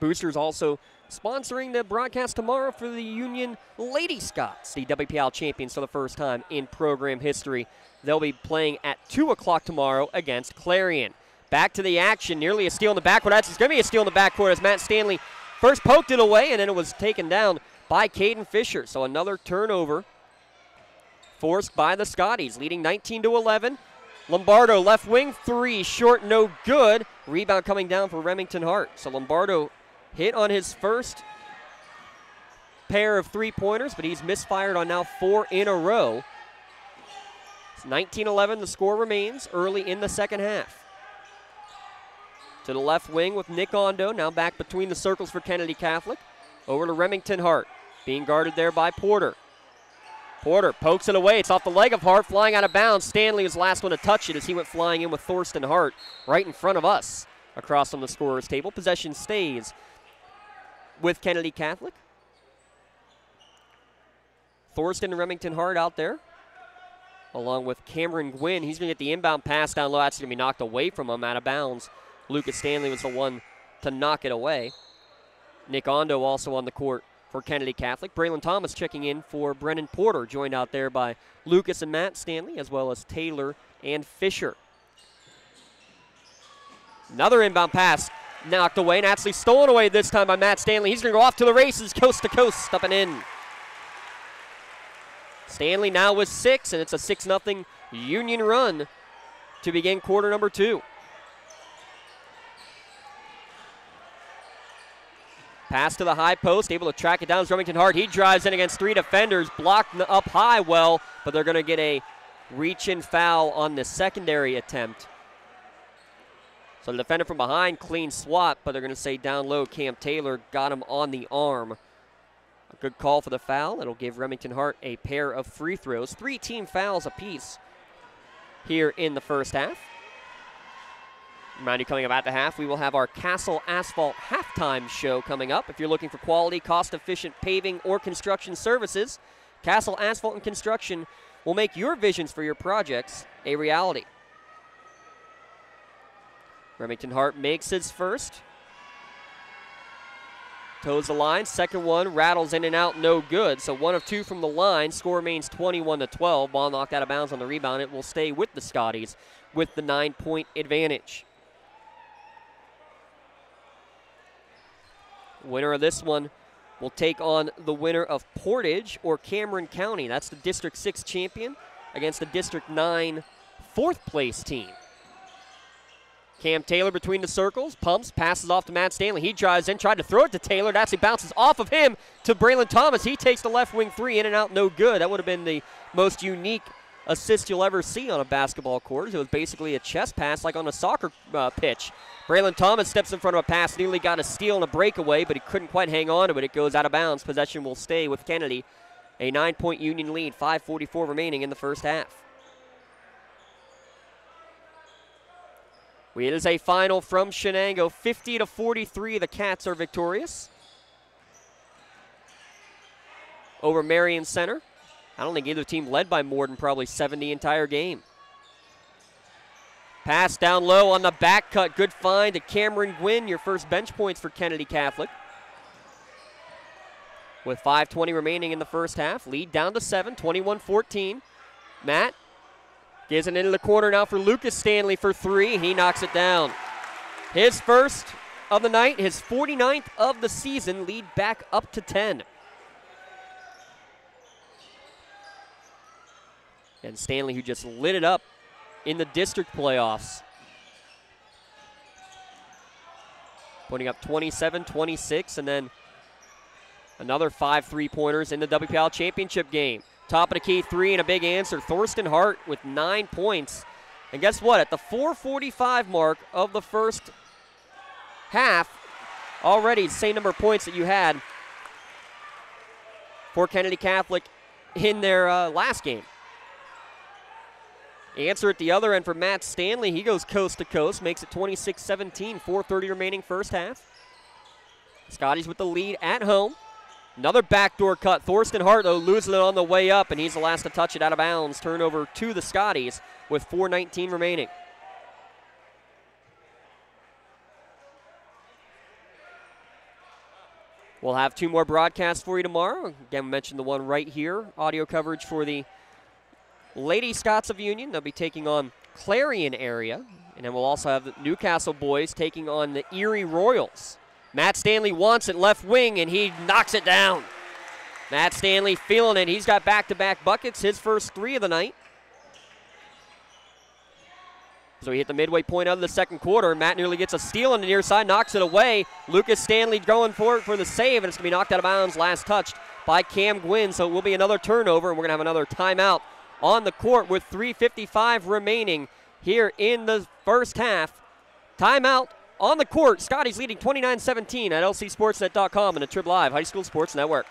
Boosters also sponsoring the broadcast tomorrow for the Union Lady Scots, the WPIAL champions for the first time in program history. They'll be playing at 2 o'clock tomorrow against Clarion. Back to the action, nearly a steal in the backcourt. It's going to be a steal in the backcourt as Matt Stanley first poked it away, and then it was taken down by Caden Fisher. So another turnover forced by the Scotties, leading 19-11. Lombardo left wing 3, short, no good. Rebound coming down for Remington Hart. So Lombardo hit on his first pair of 3-pointers, but he's misfired on now 4 in a row. It's 19-11, the score remains early in the second half. To the left wing with Nick Ondo, now back between the circles for Kennedy Catholic. Over to Remington Hart, being guarded there by Porter. Porter pokes it away. It's off the leg of Hart, flying out of bounds. Stanley was the last one to touch it as he went flying in with Thorsten Hart right in front of us across on the scorer's table. Possession stays with Kennedy Catholic. Thorsten and Remington Hart out there, along with Cameron Gwynn. He's going to get the inbound pass down low. That's going to be knocked away from him, out of bounds. Lucas Stanley was the one to knock it away. Nick Ondo also on the court for Kennedy Catholic. Braylon Thomas checking in for Brennan Porter, joined out there by Lucas and Matt Stanley, as well as Taylor and Fisher. Another inbound pass knocked away, and actually stolen away this time by Matt Stanley. He's going to go off to the races, coast to coast, stepping in. Stanley now with 6, and it's a 6-0 Union run to begin quarter number 2. Pass to the high post, able to track it down is Remington Hart. He drives in against 3 defenders, blocked up high well, but they're going to get a reach-in foul on the secondary attempt. So the defender from behind, clean swat, but they're going to say down low, Cam Taylor got him on the arm. A good call for the foul. It'll give Remington Hart a pair of free throws. 3 team fouls apiece here in the first half. Remind you, coming up at the half, we will have our Castle Asphalt halftime show coming up. If you're looking for quality, cost-efficient paving or construction services, Castle Asphalt and Construction will make your visions for your projects a reality. Remington Hart makes his first. Toes the line. Second one rattles in and out, no good. So 1 of 2 from the line. Score remains 21-12. Ball knocked out of bounds on the rebound. It will stay with the Scotties with the 9-point advantage. Winner of this one will take on the winner of Portage or Cameron County. That's the District 6 champion against the District 9 fourth place team. Cam Taylor between the circles, pumps, passes off to Matt Stanley. He drives in, tried to throw it to Taylor. It actually bounces off of him to Braylon Thomas. He takes the left wing 3, in and out, no good. That would have been the most unique assist you'll ever see on a basketball court. It was basically a chest pass like on a soccer pitch. Braylon Thomas steps in front of a pass, nearly got a steal and a breakaway, but he couldn't quite hang on to it. It goes out of bounds. Possession will stay with Kennedy. A 9-point Union lead, 5:44 remaining in the first half. It is a final from Shenango, 50-43. The Cats are victorious over Marion Center. I don't think either team led by more than probably 7 the entire game. Pass down low on the back cut. Good find to Cameron Gwynn, your first bench points for Kennedy Catholic. With 5:20 remaining in the first half, lead down to 7, 21-14. Matt gives it into the corner now for Lucas Stanley for 3. He knocks it down. His first of the night, his 49th of the season, lead back up to 10. And Stanley, who just lit it up in the district playoffs, putting up 27-26, and then another 5 3-pointers in the WPIAL championship game. Top of the key 3 and a big answer. Thorsten Hart with 9 points. And guess what? At the 4:45 mark of the first half, already the same number of points that you had for Kennedy Catholic in their last game. Answer at the other end for Matt Stanley. He goes coast to coast, makes it 26-17, 4:30 remaining first half. Scotties with the lead at home. Another backdoor cut. Thorsten Hart, though, losing it on the way up, and he's the last to touch it out of bounds. Turnover to the Scotties with 4:19 remaining. We'll have 2 more broadcasts for you tomorrow. Again, we mentioned the one right here. Audio coverage for the Lady Scots of Union. They'll be taking on Clarion area. And then we'll also have the Newcastle boys taking on the Erie Royals. Matt Stanley wants it left wing, and he knocks it down. Matt Stanley feeling it. He's got back-to-back buckets, his first 3 of the night. So he hit the midway point of the second quarter. Matt nearly gets a steal on the near side, knocks it away. Lucas Stanley going for it for the save, and it's going to be knocked out of bounds, last touched by Cam Gwynn. So it will be another turnover, and we're going to have another timeout on the court with 3:55 remaining here in the first half. Timeout on the court. Scotties leading 29-17 at lcsportsnet.com and the Trib Live High School Sports Network.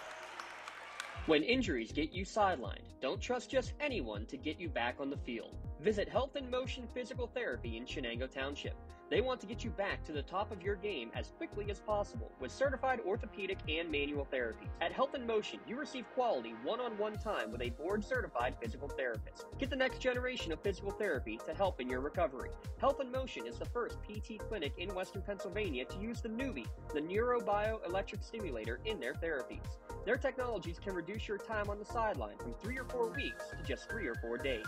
When injuries get you sidelined, don't trust just anyone to get you back on the field. Visit Health in Motion Physical Therapy in Shenango Township. They want to get you back to the top of your game as quickly as possible with certified orthopedic and manual therapies. At Health in Motion, you receive quality one-on-one time with a board-certified physical therapist. Get the next generation of physical therapy to help in your recovery. Health in Motion is the first PT clinic in Western Pennsylvania to use the Newbie, the neurobioelectric stimulator, in their therapies. Their technologies can reduce your time on the sideline from 3 or 4 weeks to just 3 or 4 days.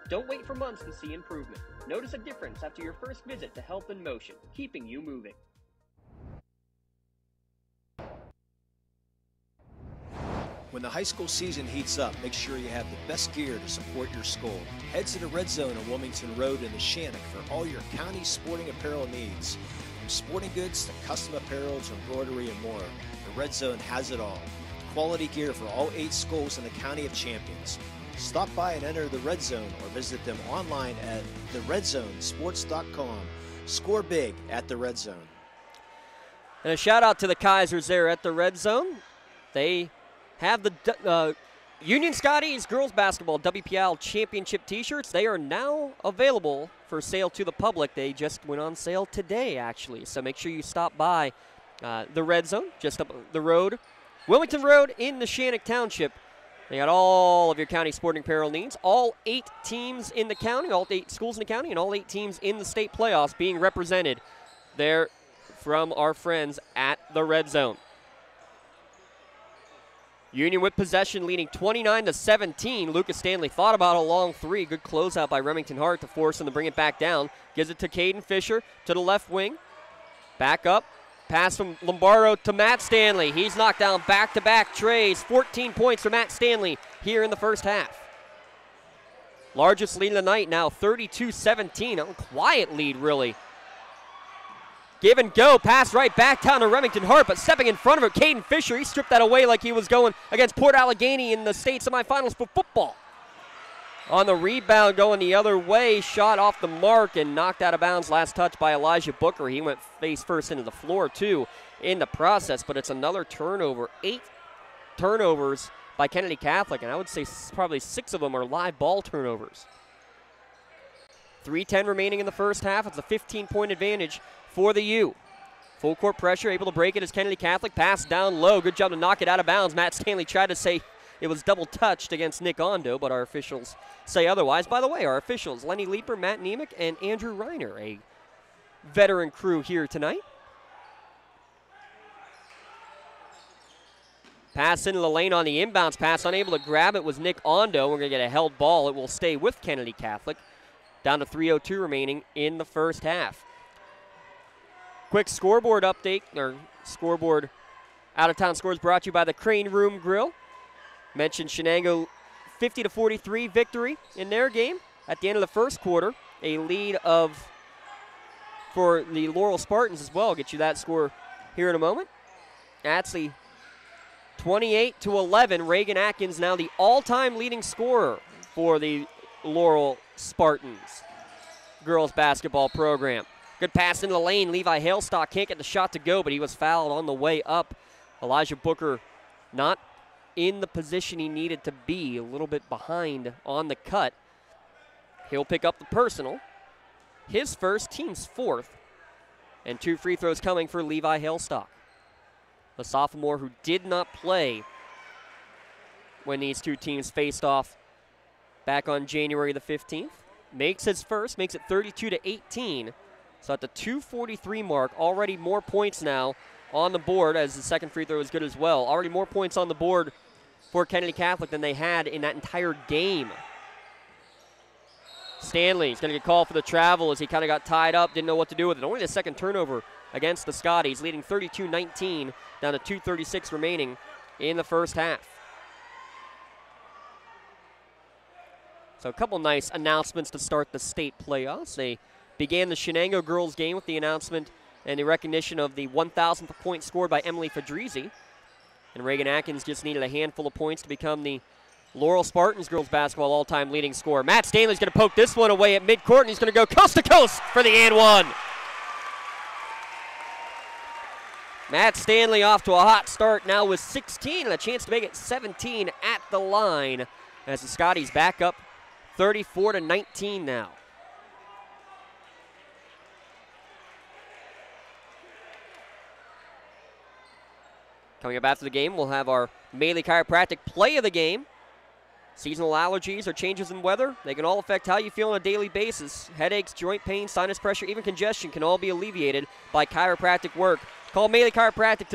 Don't wait for months to see improvement. Notice a difference after your first visit to Health in Motion, keeping you moving. When the high school season heats up, make sure you have the best gear to support your school. Head to the Red Zone on Wilmington Road in the Shannock for all your county sporting apparel needs. From sporting goods to custom apparel to embroidery and more, the Red Zone has it all. Quality gear for all 8 schools in the County of Champions. Stop by and enter the Red Zone or visit them online at theredzonesports.com. Score big at the Red Zone. And a shout out to the Kaisers there at the Red Zone. They have the Union Scotties girls basketball WPIAA championship t-shirts. They are now available for sale to the public. They just went on sale today, actually. So make sure you stop by the Red Zone, just up the road, Wilmington Road in the Shannock Township. They got all of your county sporting apparel needs. All 8 teams in the county, all 8 schools in the county, and all 8 teams in the state playoffs being represented there from our friends at the Red Zone. Union with possession, leading 29-17. Lucas Stanley thought about a long 3. Good closeout by Remington Hart to force him to bring it back down. Gives it to Caden Fisher to the left wing. Back up. Pass from Lombardo to Matt Stanley. He's knocked down back-to-back trays. 14 points for Matt Stanley here in the first half. Largest lead of the night now, 32-17. A quiet lead, really. Give and go. Pass right back down to Remington Hart, but stepping in front of her, Caden Fisher. He stripped that away like he was going against Port Allegheny in the state semifinals for football. On the rebound, going the other way, shot off the mark and knocked out of bounds. Last touch by Elijah Booker. He went face first into the floor, too, in the process, but it's another turnover. 8 turnovers by Kennedy Catholic, and I would say probably 6 of them are live ball turnovers. 3:10 remaining in the first half. It's a 15-point advantage for the U. Full court pressure, able to break it as Kennedy Catholic. Pass down low. Good job to knock it out of bounds. Matt Stanley tried to say it was double touched against Nick Ondo, but our officials say otherwise. By the way, our officials, Lenny Leeper, Matt Nemec, and Andrew Reiner, a veteran crew here tonight. Pass into the lane on the inbounds pass. Unable to grab it was Nick Ondo. We're going to get a held ball. It will stay with Kennedy Catholic. Down to 3:02 remaining in the first half. Quick scoreboard update, or scoreboard out-of-town scores brought to you by the Crane Room Grill. Mentioned Shenango 50-43 victory in their game at the end of the first quarter. A lead for the Laurel Spartans as well. I'll get you that score here in a moment. Actually, 28-11. Reagan Atkins now the all-time leading scorer for the Laurel Spartans girls basketball program. Good pass into the lane. Levi Hailstock can't get the shot to go, but he was fouled on the way up. Elijah Booker not in the position he needed to be, a little bit behind on the cut. He'll pick up the personal. His first, team's 4th. And 2 free throws coming for Levi Hailstock, the sophomore who did not play when these 2 teams faced off back on January the 15th. Makes his first, makes it 32-18. So at the 2:43 mark, already more points now on the board, as the second free throw is good as well. Already more points on the board for Kennedy Catholic than they had in that entire game. Stanley's going to get called for the travel as he kind of got tied up, didn't know what to do with it. Only the second turnover against the Scotties, leading 32-19, down to 2:36 remaining in the first half. So a couple nice announcements to start the state playoffs. They began the Shenango girls game with the announcement and the recognition of the 1,000th point scored by Emily Fedrizzi. And Reagan Atkins just needed a handful of points to become the Laurel Spartans girls basketball all-time leading scorer. Matt Stanley's going to poke this one away at midcourt, and he's going to go coast to coast for the and one. Matt Stanley off to a hot start now with 16 and a chance to make it 17 at the line as the Scotties back up 34-19 now. Coming up after the game, we'll have our Maley Chiropractic play of the game. Seasonal allergies or changes in weather, they can all affect how you feel on a daily basis. Headaches, joint pain, sinus pressure, even congestion can all be alleviated by chiropractic work. Call Maley Chiropractic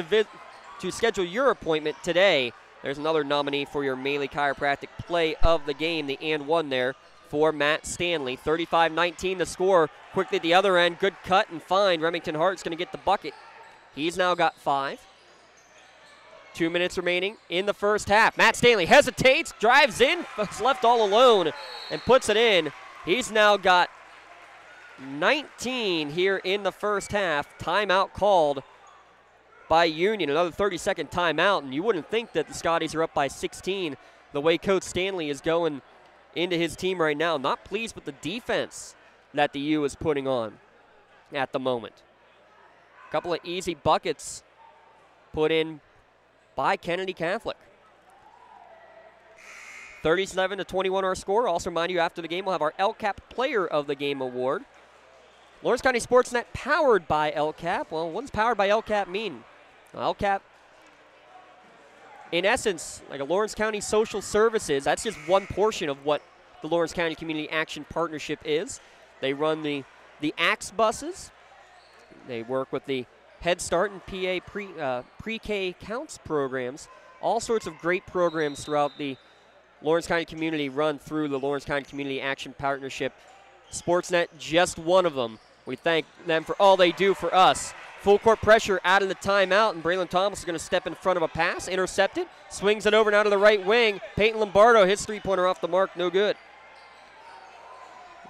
to schedule your appointment today. There's another nominee for your Maley Chiropractic play of the game, the and one there for Matt Stanley. 35-19 the score. Quickly at the other end, good cut and find. Remington Hart's going to get the bucket. He's now got 5. 2 minutes remaining in the first half. Matt Stanley hesitates, drives in, is left all alone, and puts it in. He's now got 19 here in the first half. Timeout called by Union, another 30-second timeout, and you wouldn't think that the Scotties are up by 16 the way Coach Stanley is going into his team right now. Not pleased with the defense that the U is putting on at the moment. A couple of easy buckets put in by Kennedy Catholic. 37-21 our score. Also remind you, after the game, we'll have our LCAP Player of the Game award. Lawrence County SportsNet powered by LCAP. Well, what does powered by LCAP mean? Well, LCAP, in essence, like a Lawrence County Social Services, that's just one portion of what the Lawrence County Community Action Partnership is. They run the AXE buses. They work with the Head Start and pre-K counts programs. All sorts of great programs throughout the Lawrence County community run through the Lawrence County Community Action Partnership. SportsNet, just one of them. We thank them for all they do for us. Full court pressure out of the timeout, and Braylon Thomas is going to step in front of a pass, intercepted, swings it over now to the right wing. Peyton Lombardo, his three-pointer off the mark, no good.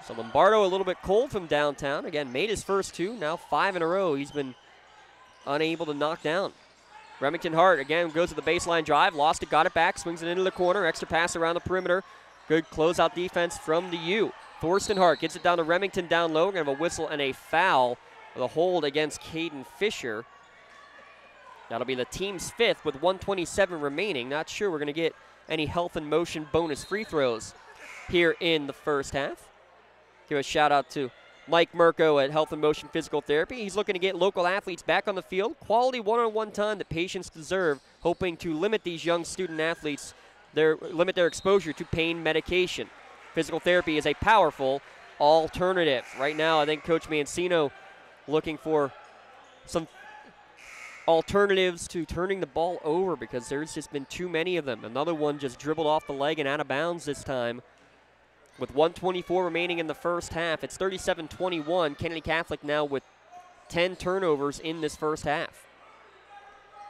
So Lombardo a little bit cold from downtown. Again, made his first 2, now 5 in a row. He's been unable to knock down. Remington Hart, again, goes to the baseline drive, lost it, got it back, swings it into the corner, extra pass around the perimeter. Good closeout defense from the U. Thorsten Hart gets it down to Remington down low. We're going to have a whistle and a foul. The hold against Caden Fisher. That'll be the team's 5th with 1:27 remaining. Not sure we're going to get any health and motion bonus free throws here in the first half. Give a shout out to Mike Mirko at Health and Motion Physical Therapy. He's looking to get local athletes back on the field. Quality one-on-one time that patients deserve, hoping to limit these young student athletes, limit their exposure to pain medication. Physical therapy is a powerful alternative. Right now, I think Coach Mancino looking for some alternatives to turning the ball over because there's just been too many of them. Another one just dribbled off the leg and out of bounds this time. With 1:24 remaining in the first half, it's 37-21. Kennedy Catholic now with 10 turnovers in this first half.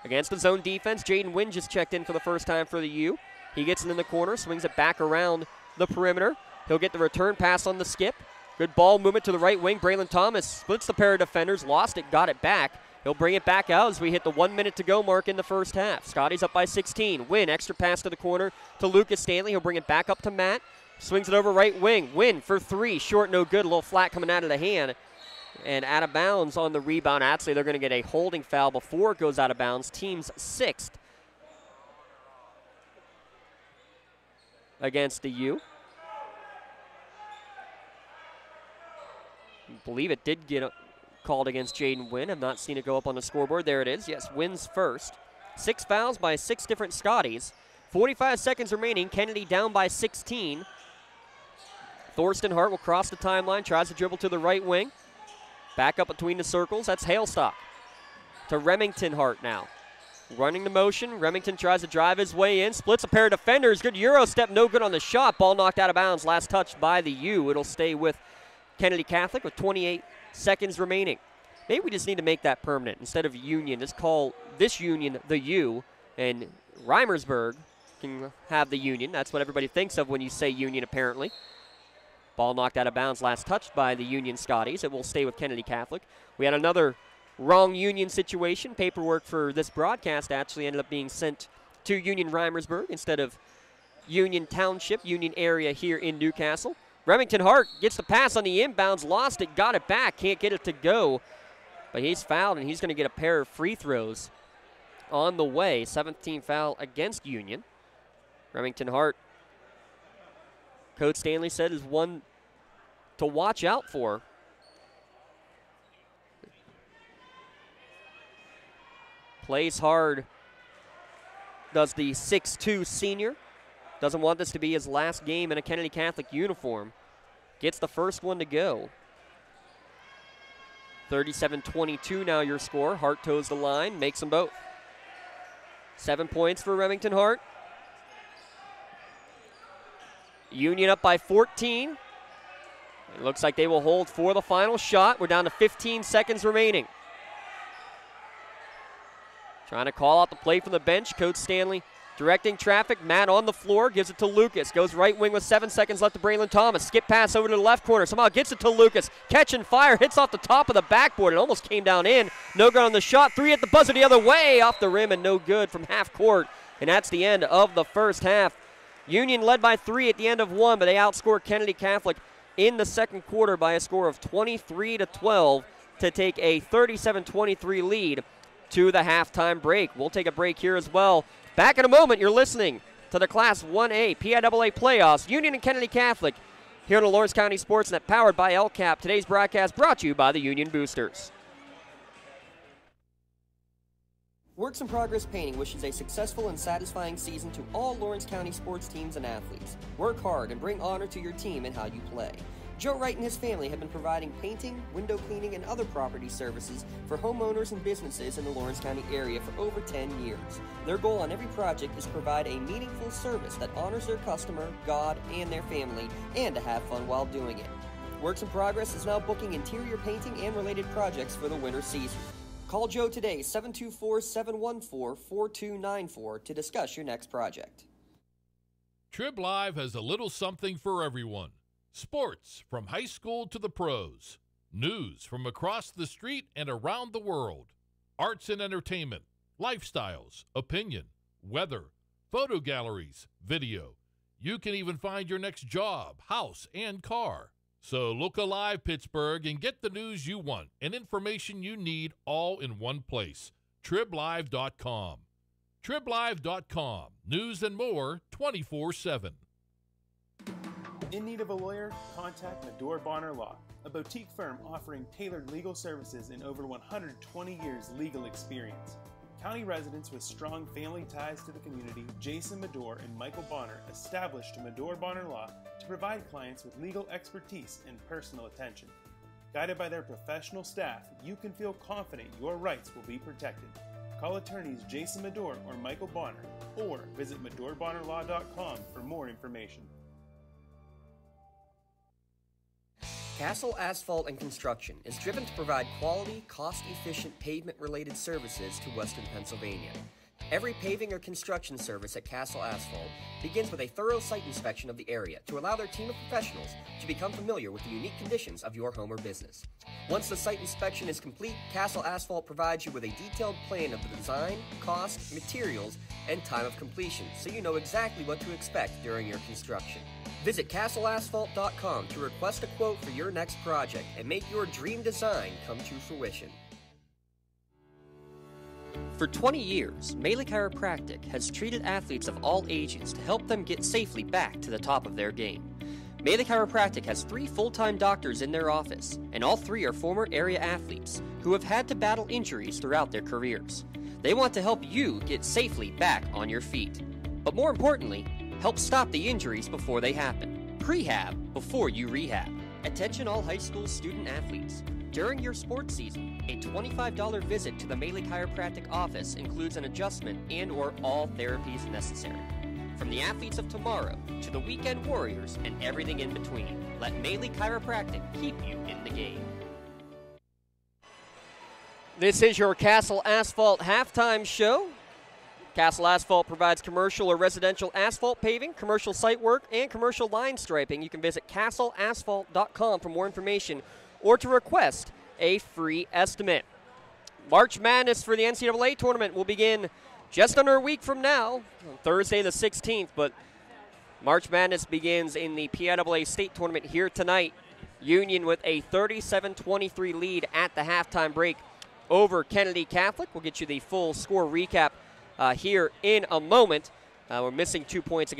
Against the zone defense, Jaden Wynn just checked in for the first time for the U. He gets it in the corner, swings it back around the perimeter. He'll get the return pass on the skip. Good ball movement to the right wing. Braylon Thomas splits the pair of defenders, lost it, got it back. He'll bring it back out as we hit the 1 minute to go mark in the first half. Scotties up by 16. Wynn, extra pass to the corner to Lucas Stanley. He'll bring it back up to Matt. Swings it over right wing. Wynn for 3. Short, no good. A little flat coming out of the hand. And out of bounds on the rebound. Actually, they're going to get a holding foul before it goes out of bounds. Team's 6th against the U. I believe it did get called against Jaden Wynn. I've not seen it go up on the scoreboard. There it is. Yes, Wynn's first. 6 fouls by 6 different Scotties. 45 seconds remaining. Kennedy down by 16. Thorsten Hart will cross the timeline, tries to dribble to the right wing. Back up between the circles. That's Hailstock. To Remington Hart now. Running the motion. Remington tries to drive his way in. Splits a pair of defenders. Good Euro step. No good on the shot. Ball knocked out of bounds. Last touch by the U. It'll stay with Kennedy Catholic with 28 seconds remaining. Maybe we just need to make that permanent. Instead of Union, just call this Union the U. And Reimersburg can have the Union. That's what everybody thinks of when you say Union, apparently. Ball knocked out of bounds, last touched by the Union Scotties. It will stay with Kennedy Catholic. We had another wrong Union situation. Paperwork for this broadcast actually ended up being sent to Union Reimersburg instead of Union Township, Union area here in Newcastle. Remington Hart gets the pass on the inbounds, lost it, got it back, can't get it to go. But he's fouled, and he's going to get a pair of free throws on the way. 17th foul against Union. Remington Hart Coach Stanley said is one to watch out for. Plays hard, does the 6'2 senior. Doesn't want this to be his last game in a Kennedy Catholic uniform. Gets the first one to go. 37-22 now your score. Hart toes the line, makes them both. 7 points for Remington Hart. Union up by 14. It looks like they will hold for the final shot. We're down to 15 seconds remaining. Trying to call out the play from the bench. Coach Stanley directing traffic. Matt on the floor, gives it to Lucas. Goes right wing with 7 seconds left to Braylon Thomas. Skip pass over to the left corner. Somehow gets it to Lucas. Catch and fire. Hits off the top of the backboard. It almost came down in. No good on the shot. 3 at the buzzer the other way. Off the rim and no good from half court. And that's the end of the first half. Union led by 3 at the end of 1, but they outscored Kennedy Catholic in the second quarter by a score of 23-12 to take a 37-23 lead to the halftime break. We'll take a break here as well. Back in a moment, you're listening to the Class 1A PIAA playoffs, Union and Kennedy Catholic, here on the Lawrence County SportsNet, powered by LCAP. Today's broadcast brought to you by the Union Boosters. Works in Progress Painting wishes a successful and satisfying season to all Lawrence County sports teams and athletes. Work hard and bring honor to your team and how you play. Joe Wright and his family have been providing painting, window cleaning, and other property services for homeowners and businesses in the Lawrence County area for over 10 years. Their goal on every project is to provide a meaningful service that honors their customer, God, and their family, and to have fun while doing it. Works in Progress is now booking interior painting and related projects for the winter season. Call Joe today, 724-714-4294, to discuss your next project. Trib Live has a little something for everyone. Sports from high school to the pros. News from across the street and around the world. Arts and entertainment, lifestyles, opinion, weather, photo galleries, video. You can even find your next job, house, and car. So look alive, Pittsburgh, and get the news you want and information you need all in one place. TribLive.com. TribLive.com. News and more 24/7. In need of a lawyer? Contact Medore Bonner Law, a boutique firm offering tailored legal services and over 120 years legal experience. County residents with strong family ties to the community, Jason Medore and Michael Bonner, established Medore Bonner Law to provide clients with legal expertise and personal attention. Guided by their professional staff, you can feel confident your rights will be protected. Call attorneys Jason Medore or Michael Bonner, or visit MedoreBonnerLaw.com for more information. Castle Asphalt and Construction is driven to provide quality, cost-efficient pavement-related services to Western Pennsylvania. Every paving or construction service at Castle Asphalt begins with a thorough site inspection of the area to allow their team of professionals to become familiar with the unique conditions of your home or business. Once the site inspection is complete, Castle Asphalt provides you with a detailed plan of the design, cost, materials, and time of completion, so you know exactly what to expect during your construction. Visit castleasphalt.com to request a quote for your next project and make your dream design come to fruition. For 20 years, Melee Chiropractic has treated athletes of all ages to help them get safely back to the top of their game. Melee Chiropractic has 3 full-time doctors in their office, and all 3 are former area athletes who have had to battle injuries throughout their careers. They want to help you get safely back on your feet. But more importantly, help stop the injuries before they happen. Prehab before you rehab. Attention all high school student athletes. During your sports season, a $25 visit to the Melee Chiropractic office includes an adjustment and or all therapies necessary. From the athletes of tomorrow to the weekend warriors and everything in between, let Melee Chiropractic keep you in the game. This is your Castle Asphalt halftime show. Castle Asphalt provides commercial or residential asphalt paving, commercial site work, and commercial line striping. You can visit castleasphalt.com for more information or to request a free estimate. March Madness for the NCAA tournament will begin just under a week from now, Thursday the 16th, but March Madness begins in the PIAA State Tournament here tonight. Union with a 37-23 lead at the halftime break over Kennedy Catholic. We'll get you the full score recap here in a moment. We're missing 2 points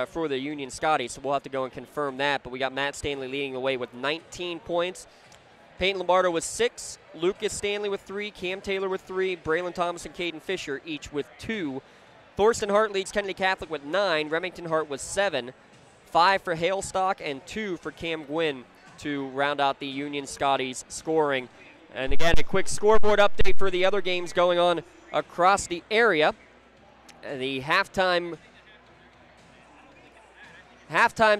for the Union Scotties, so we'll have to go and confirm that. But we got Matt Stanley leading the way with 19 points. Peyton Lombardo with 6, Lucas Stanley with 3, Cam Taylor with 3, Braylon Thomas and Caden Fisher each with 2. Thorsten Hart leads Kennedy Catholic with 9, Remington Hart with 7, 5 for Halestock, and 2 for Cam Gwynn to round out the Union Scotties scoring. And again, a quick scoreboard update for the other games going on across the area. The halftime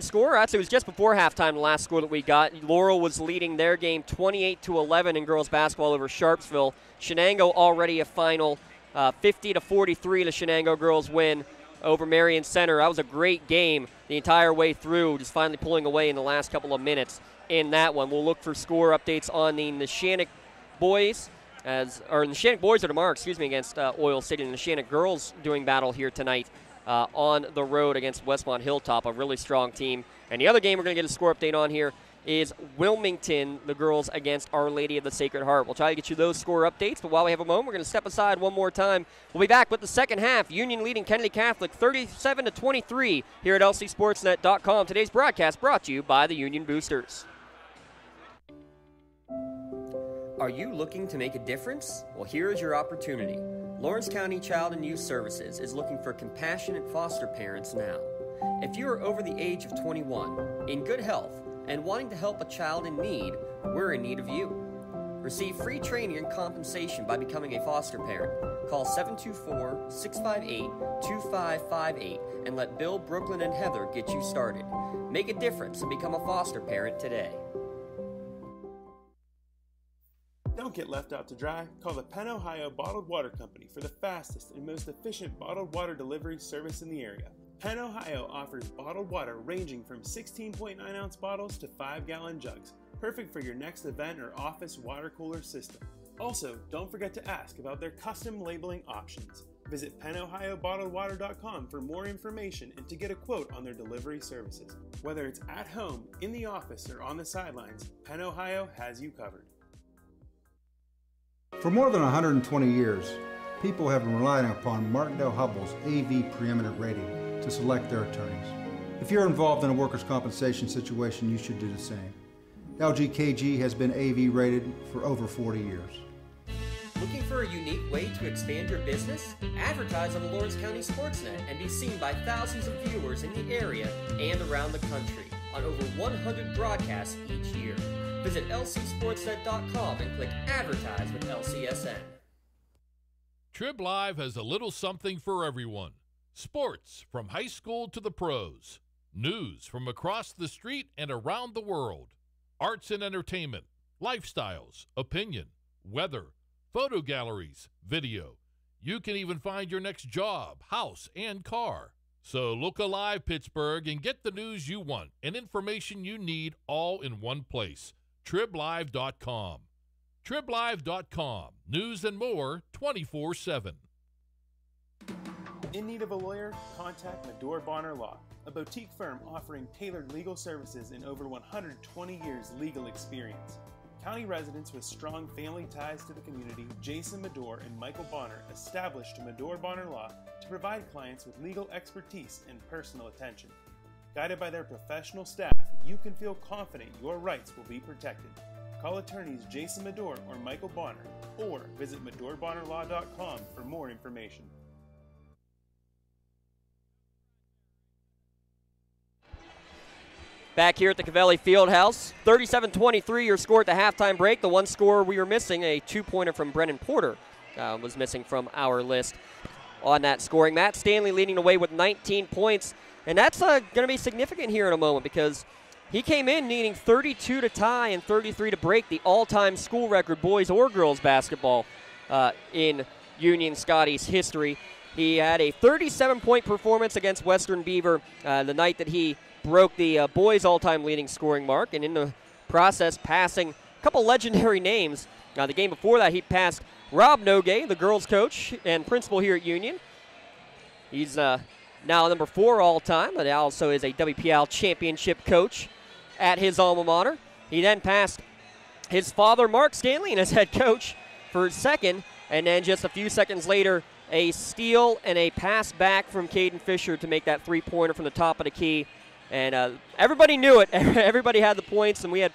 score, actually it was just before halftime, the last score that we got. Laurel was leading their game 28-11 in girls basketball over Sharpsville. Shenango already a final 50-43, the Shenango girls win over Marion Center. That was a great game the entire way through, just finally pulling away in the last couple of minutes in that one. We'll look for score updates on the Neshannock boys, the Neshannock boys are tomorrow, against Oil City, and the Neshannock girls doing battle here tonight on the road against Westmont Hilltop, a really strong team. And the other game we're going to get a score update on here is Wilmington, the girls against Our Lady of the Sacred Heart. We'll try to get you those score updates, but while we have a moment, we're going to step aside one more time. We'll be back with the second half. Union leading Kennedy Catholic 37-23 here at lcsportsnet.com. Today's broadcast brought to you by the Union Boosters. Are you looking to make a difference? Well, here is your opportunity. Lawrence County Child and Youth Services is looking for compassionate foster parents now. If you are over the age of 21, in good health, and wanting to help a child in need, we're in need of you. Receive free training and compensation by becoming a foster parent. Call 724-658-2558 and let Bill, Brooklyn, and Heather get you started. Make a difference and become a foster parent today. Don't get left out to dry. Call the Penn Ohio Bottled Water Company for the fastest and most efficient bottled water delivery service in the area. Penn Ohio offers bottled water ranging from 16.9-ounce bottles to 5-gallon jugs, perfect for your next event or office water cooler system. Also, don't forget to ask about their custom labeling options. Visit PennOhioBottledWater.com for more information and to get a quote on their delivery services. Whether it's at home, in the office, or on the sidelines, Penn Ohio has you covered. For more than 120 years, people have been relying upon Martindale-Hubbell's AV preeminent rating to select their attorneys. If you're involved in a workers' compensation situation, you should do the same. LGKG has been AV rated for over 40 years. Looking for a unique way to expand your business? Advertise on the Lawrence County SportsNet and be seen by thousands of viewers in the area and around the country on over 100 broadcasts each year. Visit lcsportsnet.com and click Advertise with LCSN. Trib Live has a little something for everyone. Sports from high school to the pros. News from across the street and around the world. Arts and entertainment, lifestyles, opinion, weather, photo galleries, video. You can even find your next job, house, and car. So look alive, Pittsburgh, and get the news you want and information you need all in one place. TribLive.com. TribLive.com. News and more 24/7. In need of a lawyer? Contact Medore Bonner Law, a boutique firm offering tailored legal services and over 120 years legal experience. County residents with strong family ties to the community, Jason Medore and Michael Bonner, established Medore Bonner Law to provide clients with legal expertise and personal attention. Guided by their professional staff, you can feel confident your rights will be protected. Call attorneys Jason Medore or Michael Bonner, or visit MedoreBonnerLaw.com for more information. Back here at the Cavelli Fieldhouse, 37-23 your score at the halftime break. The one score we were missing, a two-pointer from Brennan Porter, was missing from our list on that scoring. Matt Stanley leading the way with 19 points, and that's going to be significant here in a moment because he came in needing 32 to tie and 33 to break the all-time school record boys or girls basketball in Union Scotties history. He had a 37-point performance against Western Beaver the night that he broke the boys' all-time leading scoring mark, and in the process passing a couple legendary names. The game before that, he passed Rob Nogay, the girls' coach and principal here at Union. He's now number 4 all-time, but also is a WPIAL championship coach at his alma mater. He then passed his father, Mark Stanley, and his head coach for second, and then just a few seconds later, a steal and a pass back from Caden Fisher to make that three-pointer from the top of the key. And everybody knew it. Everybody had the points, and we had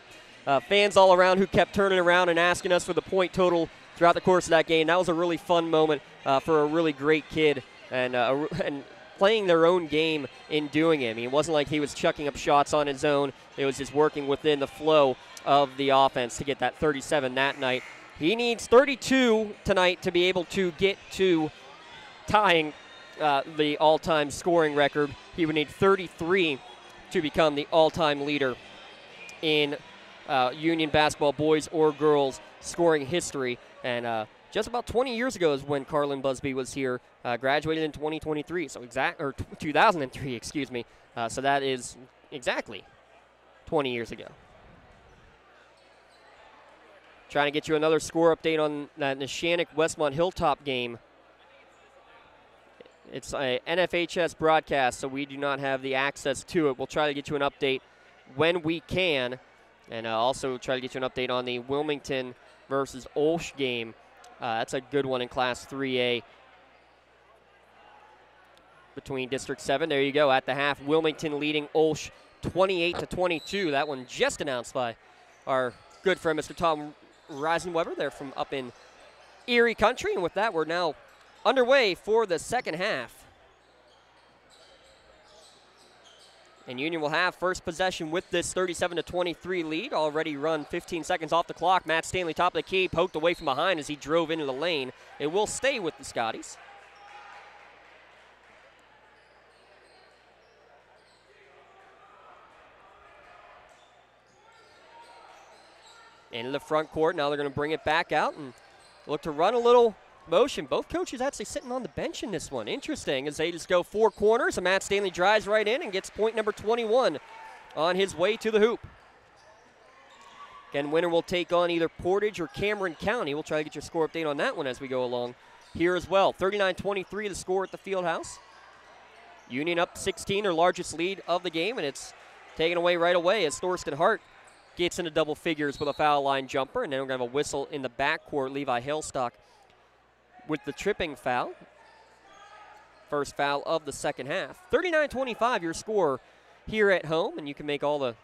fans all around who kept turning around and asking us for the point total throughout the course of that game. That was a really fun moment for a really great kid and playing their own game in doing it. I mean, it wasn't like he was chucking up shots on his own. It was just working within the flow of the offense to get that 37 that night. He needs 32 tonight to be able to get to tying the all-time scoring record. He would need 33 to become the all-time leader in Union basketball boys or girls scoring history. And just about 20 years ago is when Carlin Busby was here, graduated in 2023, so 2003, excuse me. So that is exactly 20 years ago. Trying to get you another score update on that Neshannock-Westmont Hilltop game. It's a NFHS broadcast, so we do not have the access to it. We'll try to get you an update when we can, and also try to get you an update on the Wilmington versus Olsh game. That's a good one in Class 3A between District 7. There you go. At the half, Wilmington leading Olsh 28-22. That one just announced by our good friend, Mr. Tom Reisenweber. They're from up in Erie Country. And with that, we're now underway for the second half. And Union will have first possession with this 37-23 lead. Already run 15 seconds off the clock. Matt Stanley, top of the key, poked away from behind as he drove into the lane. It will stay with the Scotties. Into the front court. Now they're going to bring it back out and look to run a little motion. Both coaches actually sitting on the bench in this one. Interesting as they just go four corners, and Matt Stanley drives right in and gets point number 21 on his way to the hoop. Again, winner will take on either Portage or Cameron County. We'll try to get your score update on that one as we go along here as well. 39-23 the score at the Fieldhouse. Union up 16, their largest lead of the game, and it's taken away right away as Thorsten Hart gets into double figures with a foul line jumper, and then we're going to have a whistle in the backcourt. Levi Hailstock with the tripping foul. First foul of the second half. 39-25 your score here at home, and you can make all the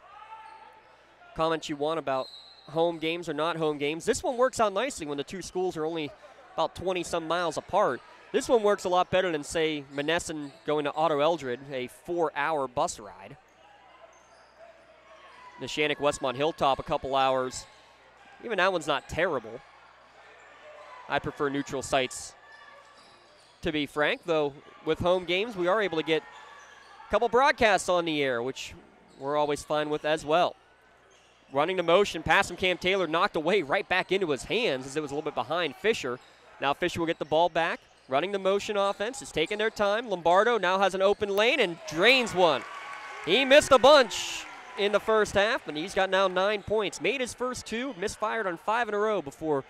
comments you want about home games or not home games. This one works out nicely when the two schools are only about 20-some miles apart. This one works a lot better than, say, Monessen going to Otto Eldred, a 4-hour bus ride. Neshannock-Westmont Hilltop, a couple hours. Even that one's not terrible. I prefer neutral sites, to be frank, though with home games we are able to get a couple broadcasts on the air, which we're always fine with as well. Running the motion, pass from Cam Taylor, knocked away right back into his hands as it was a little bit behind Fisher. Now Fisher will get the ball back. Running the motion offense is taking their time. Lombardo now has an open lane and drains one. He missed a bunch in the first half, and he's got now 9 points. Made his first two, misfired on 5 in a row before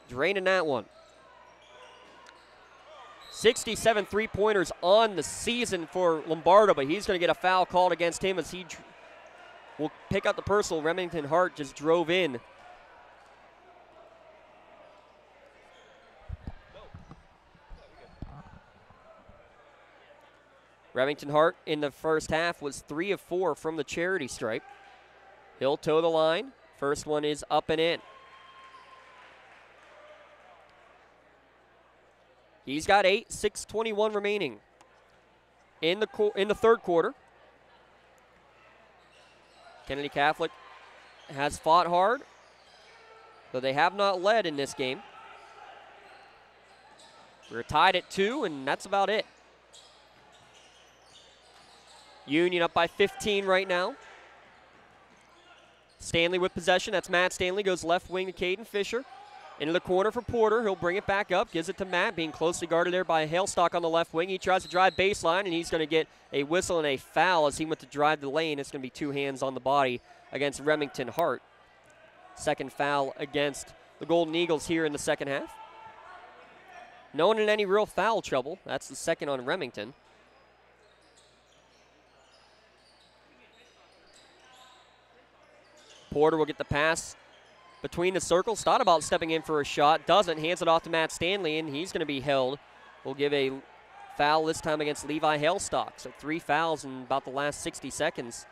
draining that one. 67 three-pointers on the season for Lombardo, but he's going to get a foul called against him as he will pick up the personal. Remington Hart just drove in. Remington Hart in the first half was 3 of 4 from the charity stripe. He'll toe the line. First one is up and in. He's got 8, 6:21 remaining in the third quarter. Kennedy Catholic has fought hard, though they have not led in this game. We're tied at 2, and that's about it. Union up by 15 right now. Stanley with possession. That's Matt Stanley. Goes left wing to Caden Fisher. Into the corner for Porter. He'll bring it back up. Gives it to Matt, being closely guarded there by Hailstock on the left wing. He tries to drive baseline, and he's going to get a whistle and a foul as he went to drive the lane. It's going to be 2 hands on the body against Remington Hart. Second foul against the Golden Eagles here in the second half. No one in any real foul trouble. That's the second on Remington. Porter will get the pass between the circles. Thought about stepping in for a shot. Doesn't. Hands it off to Matt Stanley, and he's going to be held. We'll give a foul this time against Levi Hailstock. So 3 fouls in about the last 60 seconds.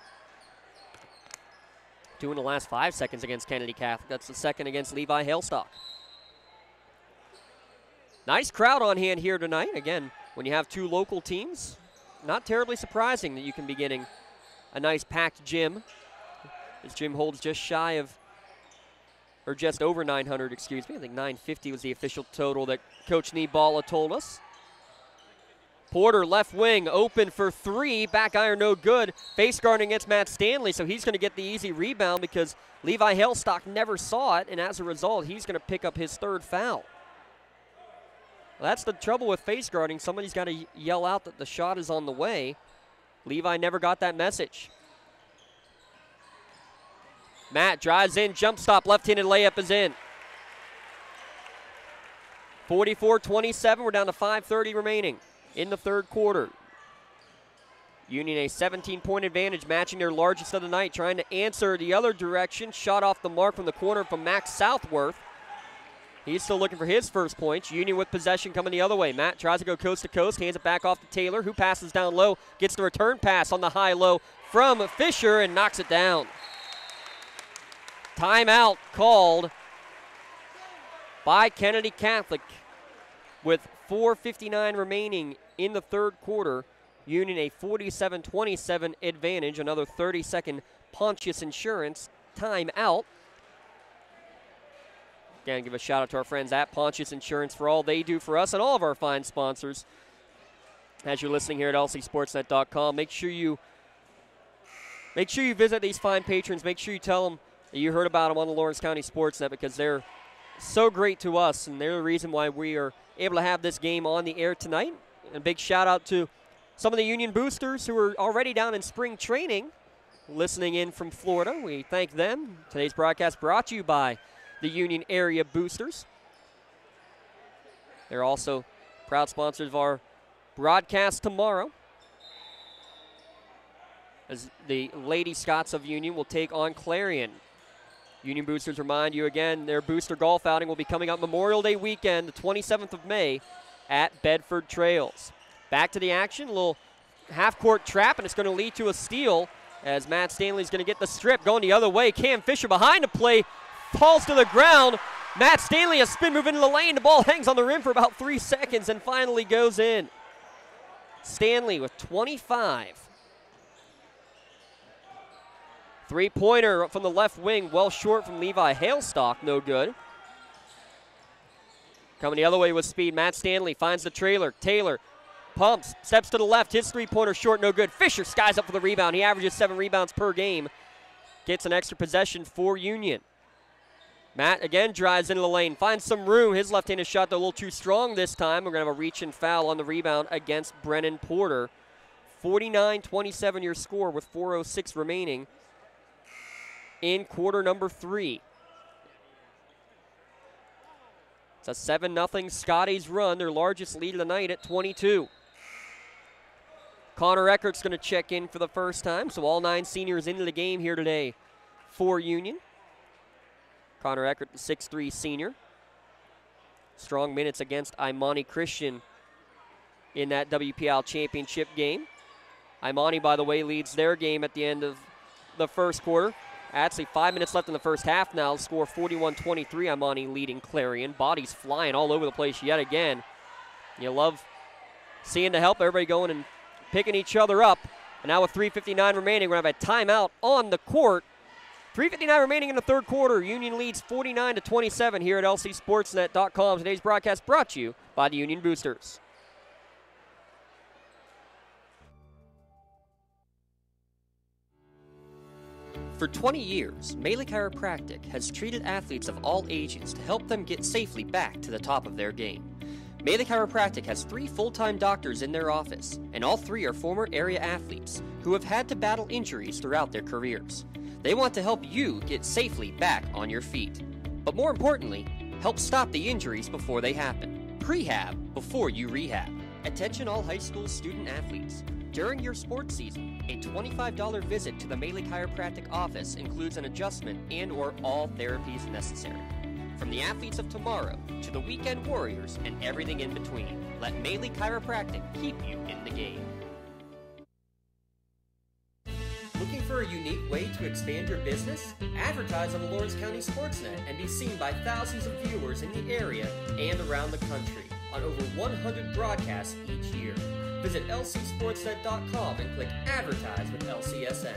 2 in the last 5 seconds against Kennedy Catholic. That's the second against Levi Hailstock. Nice crowd on hand here tonight. Again, when you have 2 local teams, not terribly surprising that you can be getting a nice packed gym. This gym holds just shy of, or just over 900, excuse me. I think 950 was the official total that Coach Niebala told us. Porter, left wing, open for 3. Back iron, no good. Face guarding against Matt Stanley, so he's going to get the easy rebound because Levi Hailstock never saw it, and as a result, he's going to pick up his 3rd foul. Well, that's the trouble with face guarding. Somebody's got to yell out that the shot is on the way. Levi never got that message. Matt drives in, jump stop, left-handed layup is in. 44-27, we're down to 5:30 remaining in the 3rd quarter. Union a 17-point advantage, matching their largest of the night, trying to answer the other direction. Shot off the mark from the corner from Max Southworth. He's still looking for his first points. Union with possession coming the other way. Matt tries to go coast to coast, hands it back off to Taylor, who passes down low, gets the return pass on the high-low from Fisher and knocks it down. Timeout called by Kennedy Catholic with 4:59 remaining in the 3rd quarter. Union a 47-27 advantage. Another 30-second Pontius Insurance timeout. Again, give a shout out to our friends at Pontius Insurance for all they do for us and all of our fine sponsors. As you're listening here at lcsportsnet.com, make sure you visit these fine patrons. Make sure you tell them that you heard about them on the Lawrence County SportsNet, because they're so great to us, and they're the reason why we are able to have this game on the air tonight. And a big shout out to some of the Union boosters who are already down in spring training listening in from Florida. We thank them. Today's broadcast brought to you by the Union area boosters. They're also proud sponsors of our broadcast tomorrow, as the Lady Scots of Union will take on Clarion. Union boosters remind you again, their booster golf outing will be coming up Memorial Day weekend, the 27th of May, at Bedford Trails. Back to the action, a little half-court trap, and it's going to lead to a steal as Matt Stanley's going to get the strip. Going the other way, Cam Fisher behind the play, falls to the ground. Matt Stanley, a spin move into the lane. The ball hangs on the rim for about 3 seconds and finally goes in. Stanley with 25. Three-pointer from the left wing, well short from Levi Hailstock, no good. Coming the other way with speed, Matt Stanley finds the trailer. Taylor pumps, steps to the left, his three-pointer short, no good. Fisher skies up for the rebound. He averages 7 rebounds per game. Gets an extra possession for Union. Matt again drives into the lane, finds some room. His left-handed shot, though, a little too strong this time. We're going to have a reach and foul on the rebound against Brennan Porter. 49-27 your score with 4:06 remaining in quarter number 3. It's a 7-0 Scotties run, their largest lead of the night at 22. Connor Eckert's going to check in for the first time, so all 9 seniors into the game here today for Union. Connor Eckert, the 6'3 senior. Strong minutes against Imani Christian in that WPIAL championship game. Imani, by the way, leads their game at the end of the first quarter. Actually, 5 minutes left in the first half now. Score 41-23, Imani leading Clarion. Bodies flying all over the place yet again. You love seeing the help, everybody going and picking each other up. And now with 3:59 remaining, we're going to have a timeout on the court. 3:59 remaining in the 3rd quarter. Union leads 49-27 here at lcsportsnet.com. Today's broadcast brought to you by the Union Boosters. For 20 years, Melee Chiropractic has treated athletes of all ages to help them get safely back to the top of their game. Melee Chiropractic has 3 full-time doctors in their office, and all 3 are former area athletes who have had to battle injuries throughout their careers. They want to help you get safely back on your feet, but more importantly, help stop the injuries before they happen. Prehab before you rehab. Attention all high school student athletes. During your sports season, a $25 visit to the Maley Chiropractic office includes an adjustment and/or all therapies necessary. From the athletes of tomorrow to the weekend warriors and everything in between, let Maley Chiropractic keep you in the game. Looking for a unique way to expand your business? Advertise on the Lawrence County SportsNet and be seen by thousands of viewers in the area and around the country on over 100 broadcasts each year. Visit lcsportsnet.com and click Advertise with LCSN.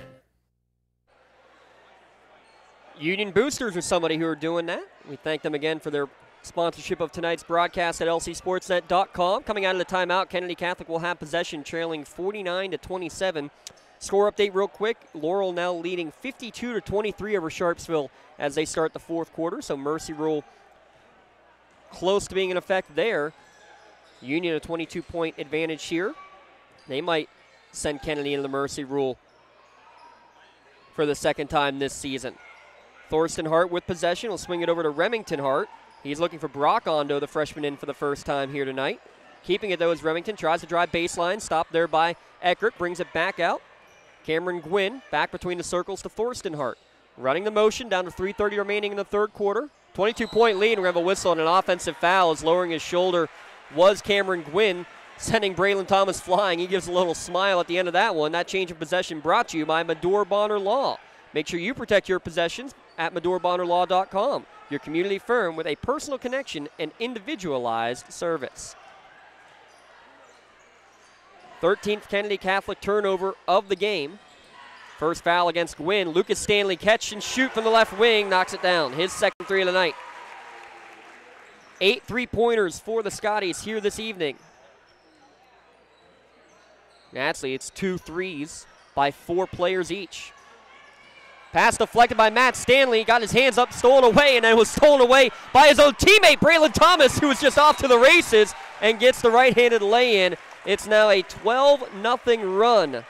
Union Boosters are somebody who are doing that. We thank them again for their sponsorship of tonight's broadcast at lcsportsnet.com. Coming out of the timeout, Kennedy Catholic will have possession, trailing 49-27. Score update real quick. Laurel now leading 52-23 over Sharpsville as they start the fourth quarter. So mercy rule close to being in effect there. Union a 22-point advantage here. They might send Kennedy into the mercy rule for the second time this season. Thorsten Hart with possession will swing it over to Remington Hart. He's looking for Brock Ondo, the freshman, in for the first time here tonight. Keeping it, though, as Remington tries to drive baseline. Stopped there by Eckert. Brings it back out. Cameron Gwynn back between the circles to Thorsten Hart. Running the motion down to 3:30 remaining in the third quarter. 22-point lead, and we have a whistle and an offensive foul as lowering his shoulder was Cameron Gwynn, sending Braylon Thomas flying. He gives a little smile at the end of that one. That change of possession brought to you by Medore Bonner Law. Make sure you protect your possessions at MedoreBonnerLaw.com, your community firm with a personal connection and individualized service. 13th Kennedy Catholic turnover of the game. First foul against Gwynn. Lucas Stanley catch and shoot from the left wing, knocks it down. His second three of the night. 8 3-pointers for the Scotties here this evening. Actually, it's 2 threes by 4 players each. Pass deflected by Matt Stanley. Got his hands up, stolen away, and then was stolen away by his own teammate, Braylon Thomas, who was just off to the races and gets the right-handed lay-in. It's now a 12-0 run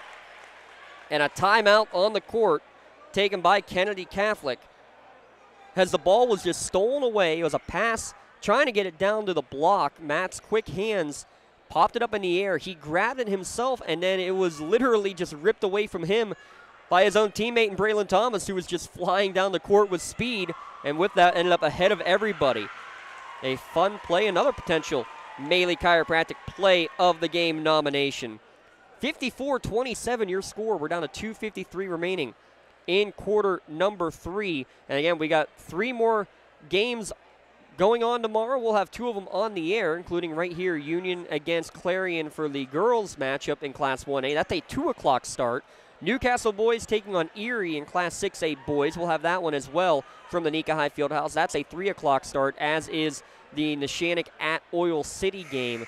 and a timeout on the court taken by Kennedy Catholic. As the ball was just stolen away, it was a pass trying to get it down to the block. Matt's quick hands popped it up in the air. He grabbed it himself, and then it was literally just ripped away from him by his own teammate, Braylon Thomas, who was just flying down the court with speed, and with that ended up ahead of everybody. A fun play, another potential Maley Chiropractic play of the game nomination. 54-27 your score. We're down to 2:53 remaining in quarter number 3. And again, we got 3 more games going on tomorrow. We'll have 2 of them on the air, including right here, Union against Clarion for the girls matchup in Class 1A. That's a 2 o'clock start. Newcastle boys taking on Erie in Class 6A boys. We'll have that one as well from the Nika High Fieldhouse. That's a 3 o'clock start, as is the Neshannock at Oil City game.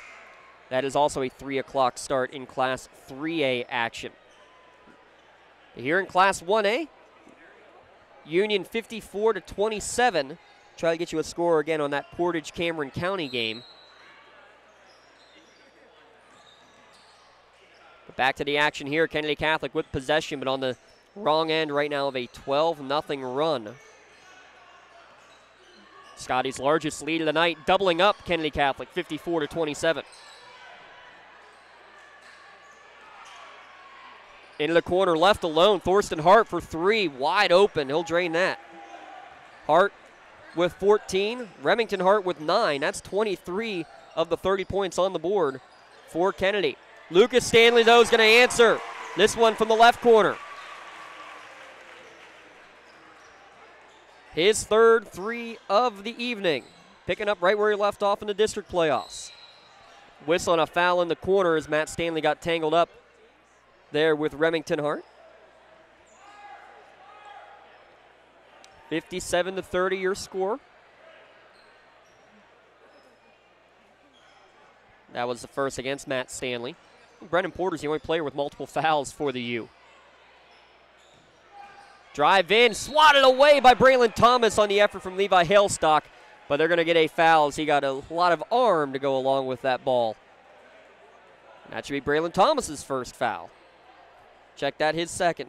That is also a 3 o'clock start in Class 3A action. Here in Class 1A, Union 54-27. Try to get you a score again on that Portage-Cameron County game. But back to the action here. Kennedy Catholic with possession, but on the wrong end right now of a 12-0 run. Scotty's largest lead of the night, doubling up Kennedy Catholic, 54-27. Into the corner, left alone. Thorsten Hart for 3, wide open. He'll drain that. Hart with 14. Remington Hart with 9. That's 23 of the 30 points on the board for Kennedy. Lucas Stanley, though, is going to answer this one from the left corner. His third 3 of the evening. Picking up right where he left off in the district playoffs. Whistle and a foul in the corner as Matt Stanley got tangled up there with Remington Hart. 57-30 your score. That was the first against Matt Stanley. Brendan Porter's the only player with multiple fouls for the U. Drive in, swatted away by Braylon Thomas on the effort from Levi Hailstock, but they're going to get a foul as he got a lot of arm to go along with that ball. That should be Braylon Thomas's first foul. Check that, his second.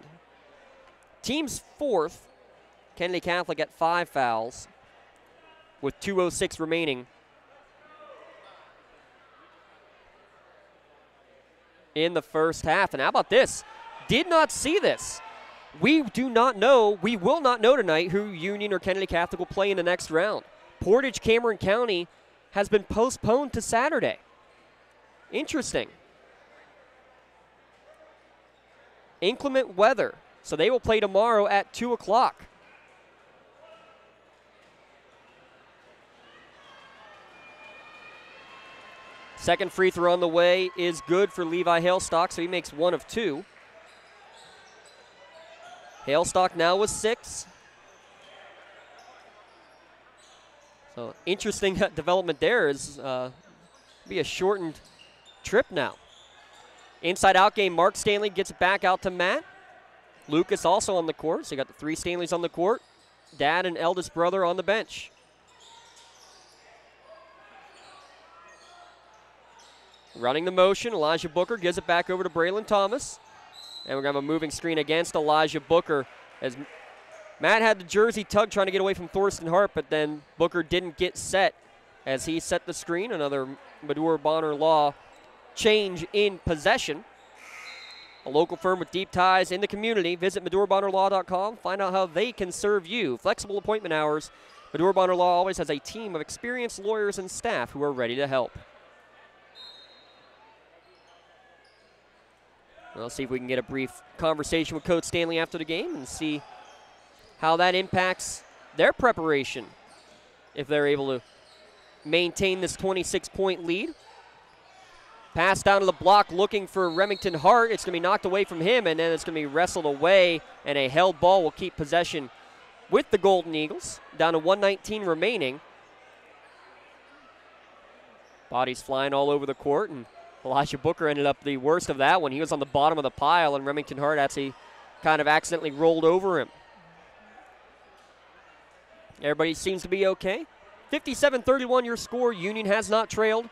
Team's fourth. Kennedy Catholic at 5 fouls with 2:06 remaining. in the first half. And how about this? Did not see this. We do not know, we will not know tonight who Union or Kennedy Catholic will play in the next round. Portage Cameron County has been postponed to Saturday. Interesting. Inclement weather, so they will play tomorrow at 2 o'clock. Second free throw on the way is good for Levi Hailstock, so he makes 1 of 2. Hailstock now with 6. So interesting development there is be a shortened trip now. Inside out game, Mark Stanley gets it back out to Matt. Lucas also on the court, so you got the 3 Stanleys on the court. Dad and eldest brother on the bench. Running the motion, Elijah Booker gives it back over to Braylon Thomas. And we're going to have a moving screen against Elijah Booker as Matt had the jersey tug trying to get away from Thorsten Hart, but then Booker didn't get set as he set the screen. Another Medora Bonner Law change in possession. A local firm with deep ties in the community. Visit MedoraBonnerLaw.com. Find out how they can serve you. Flexible appointment hours. Medora Bonner Law always has a team of experienced lawyers and staff who are ready to help. We'll see if we can get a brief conversation with Coach Stanley after the game and see how that impacts their preparation if they're able to maintain this 26-point lead. Pass down to the block looking for Remington Hart. It's going to be knocked away from him, and then it's going to be wrestled away, and a held ball will keep possession with the Golden Eagles. Down to 1:19 remaining. Bodies flying all over the court, and Elijah Booker ended up the worst of that one. He was on the bottom of the pile, and Remington Hart actually kind of accidentally rolled over him. Everybody seems to be okay. 57-31 your score. Union has not trailed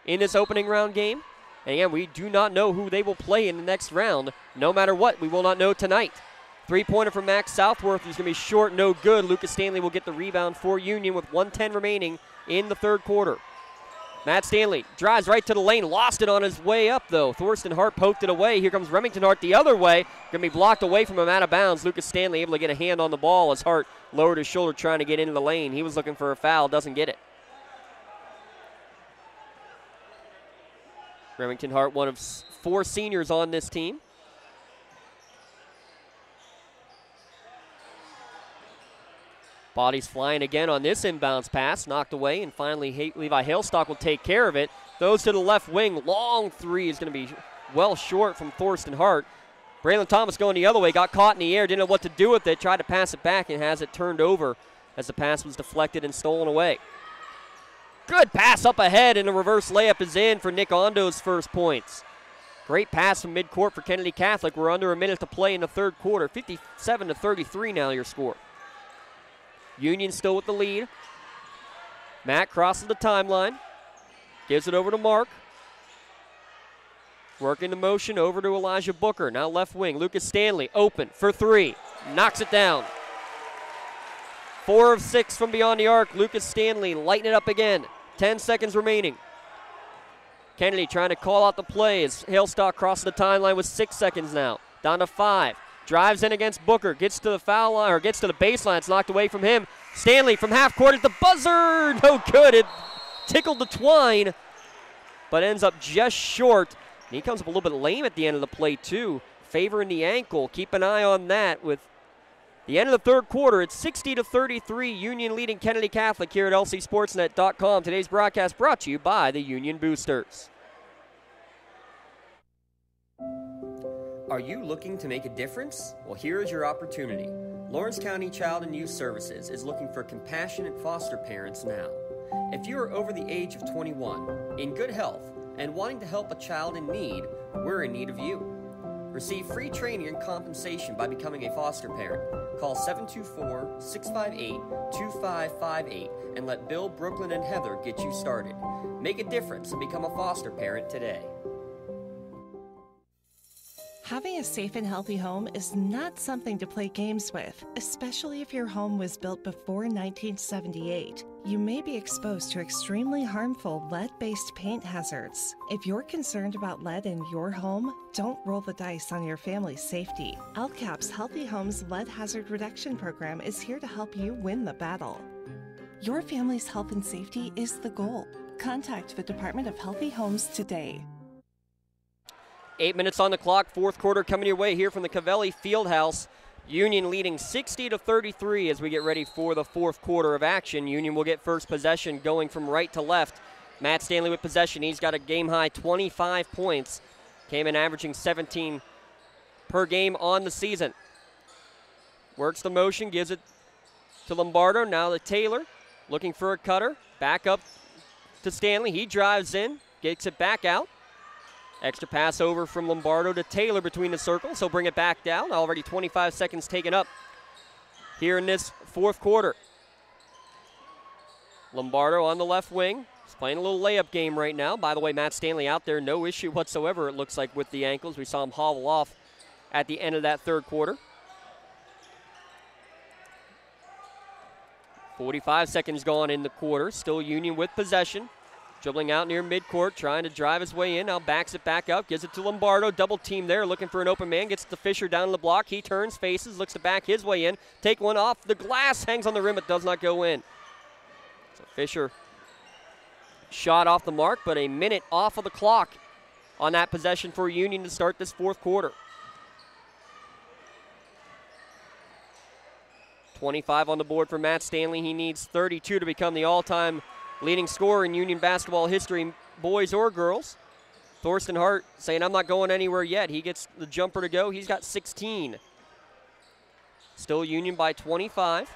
in this opening round game. And again, we do not know who they will play in the next round. No matter what, we will not know tonight. Three-pointer from Max Southworth is going to be short, no good. Lucas Stanley will get the rebound for Union with 1:10 remaining in the third quarter. Matt Stanley drives right to the lane, lost it on his way up, though. Thorsten Hart poked it away. Here comes Remington Hart the other way. Going to be blocked away from him out of bounds. Lucas Stanley able to get a hand on the ball as Hart lowered his shoulder trying to get into the lane. He was looking for a foul, doesn't get it. Remington Hart, one of 4 seniors on this team. Bodies flying again on this inbounds pass, knocked away, and finally Levi Hailstock will take care of it. Those to the left wing, long three is going to be well short from Thorsten Hart. Braylon Thomas going the other way, got caught in the air, didn't know what to do with it, tried to pass it back and has it turned over as the pass was deflected and stolen away. Good pass up ahead, and a reverse layup is in for Nick Ondo's first points. Great pass from midcourt for Kennedy Catholic. We're under a minute to play in the third quarter. 57-33 now your score. Union still with the lead. Matt crosses the timeline. Gives it over to Mark. Working the motion over to Elijah Booker. Now left wing. Lucas Stanley open for 3. Knocks it down. 4 of 6 from beyond the arc. Lucas Stanley lighting it up again. 10 seconds remaining. Kennedy trying to call out the play as Hailstock crosses the timeline with 6 seconds now. Down to 5. Drives in against Booker. Gets to the foul line, or gets to the baseline. It's knocked away from him. Stanley from half court at the buzzer. No good. It tickled the twine, but ends up just short. And he comes up a little bit lame at the end of the play, too. Favoring the ankle. Keep an eye on that with the end of the third quarter. It's 60-33. Union leading Kennedy Catholic here at lcsportsnet.com. Today's broadcast brought to you by the Union Boosters. Are you looking to make a difference? Well, here is your opportunity. Lawrence County Child and Youth Services is looking for compassionate foster parents now. If you are over the age of 21, in good health, and wanting to help a child in need, we're in need of you. Receive free training and compensation by becoming a foster parent. Call 724-658-2558 and let Bill, Brooklyn, and Heather get you started. Make a difference and become a foster parent today. Having a safe and healthy home is not something to play games with, especially if your home was built before 1978. You may be exposed to extremely harmful lead-based paint hazards. If you're concerned about lead in your home, don't roll the dice on your family's safety. LCAP's Healthy Homes Lead Hazard Reduction Program is here to help you win the battle. Your family's health and safety is the goal. Contact the Department of Healthy Homes today. 8 minutes on the clock, fourth quarter coming your way here from the Covelli Fieldhouse. Union leading 60-33 as we get ready for the fourth quarter of action. Union will get first possession going from right to left. Matt Stanley with possession. He's got a game-high 25 points. Came in averaging 17 per game on the season. Works the motion, gives it to Lombardo. Now to Taylor, looking for a cutter. Back up to Stanley. He drives in, gets it back out. Extra pass over from Lombardo to Taylor between the circles. He'll bring it back down. Already 25 seconds taken up here in this fourth quarter. Lombardo on the left wing. He's playing a little layup game right now. By the way, Matt Stanley out there, no issue whatsoever, it looks like, with the ankles. We saw him hobble off at the end of that third quarter. 45 seconds gone in the quarter. Still Union with possession. Dribbling out near midcourt, trying to drive his way in. Now backs it back up, gives it to Lombardo. Double team there, looking for an open man. Gets to Fisher down the block. He turns, faces, looks to back his way in. Take one off the glass, hangs on the rim, but does not go in. So Fisher shot off the mark, but a minute off of the clock on that possession for Union to start this fourth quarter. 25 on the board for Matt Stanley. He needs 32 to become the all-time leading scorer in Union basketball history, boys or girls. Thorsten Hart saying, I'm not going anywhere yet. He gets the jumper to go. He's got 16. Still Union by 25.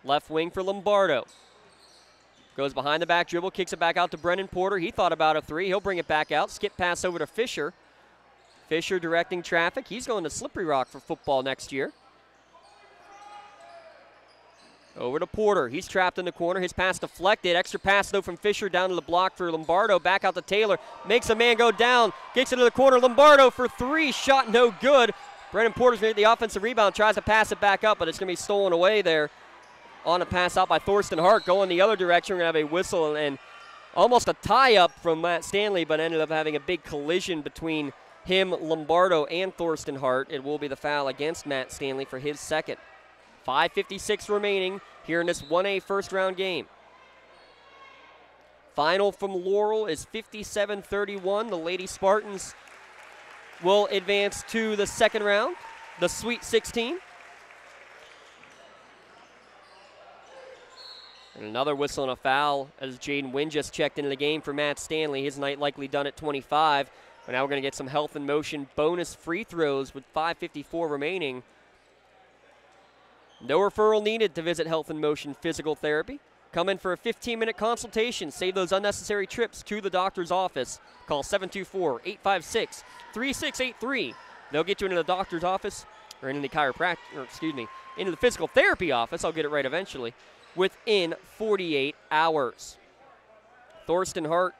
Left wing for Lombardo. Goes behind the back dribble, kicks it back out to Brennan Porter. He thought about a three. He'll bring it back out. Skip pass over to Fisher. Fisher directing traffic. He's going to Slippery Rock for football next year. Over to Porter. He's trapped in the corner. His pass deflected. Extra pass, though, from Fisher down to the block for Lombardo. Back out to Taylor. Makes a man go down. Gets into the corner. Lombardo for three. Shot no good. Brennan Porter's going to get the offensive rebound. Tries to pass it back up, but it's going to be stolen away there. On a pass out by Thorsten Hart. Going the other direction. We're going to have a whistle and almost a tie-up from Matt Stanley, but ended up having a big collision between him, Lombardo, and Thorsten Hart. It will be the foul against Matt Stanley for his second. 5:56 remaining here in this 1A first-round game. Final from Laurel is 57-31. The Lady Spartans will advance to the second round, the Sweet 16. And another whistle and a foul as Jaden Wynn just checked into the game for Matt Stanley. His night likely done at 25. But now we're going to get some health and motion bonus free throws with 5:54 remaining. No referral needed to visit Health and Motion Physical Therapy. Come in for a 15-minute consultation. Save those unnecessary trips to the doctor's office. Call 724-856-3683. They'll get you into the doctor's office or into the into the physical therapy office. I'll get it right eventually. Within 48 hours. Thorsten Hart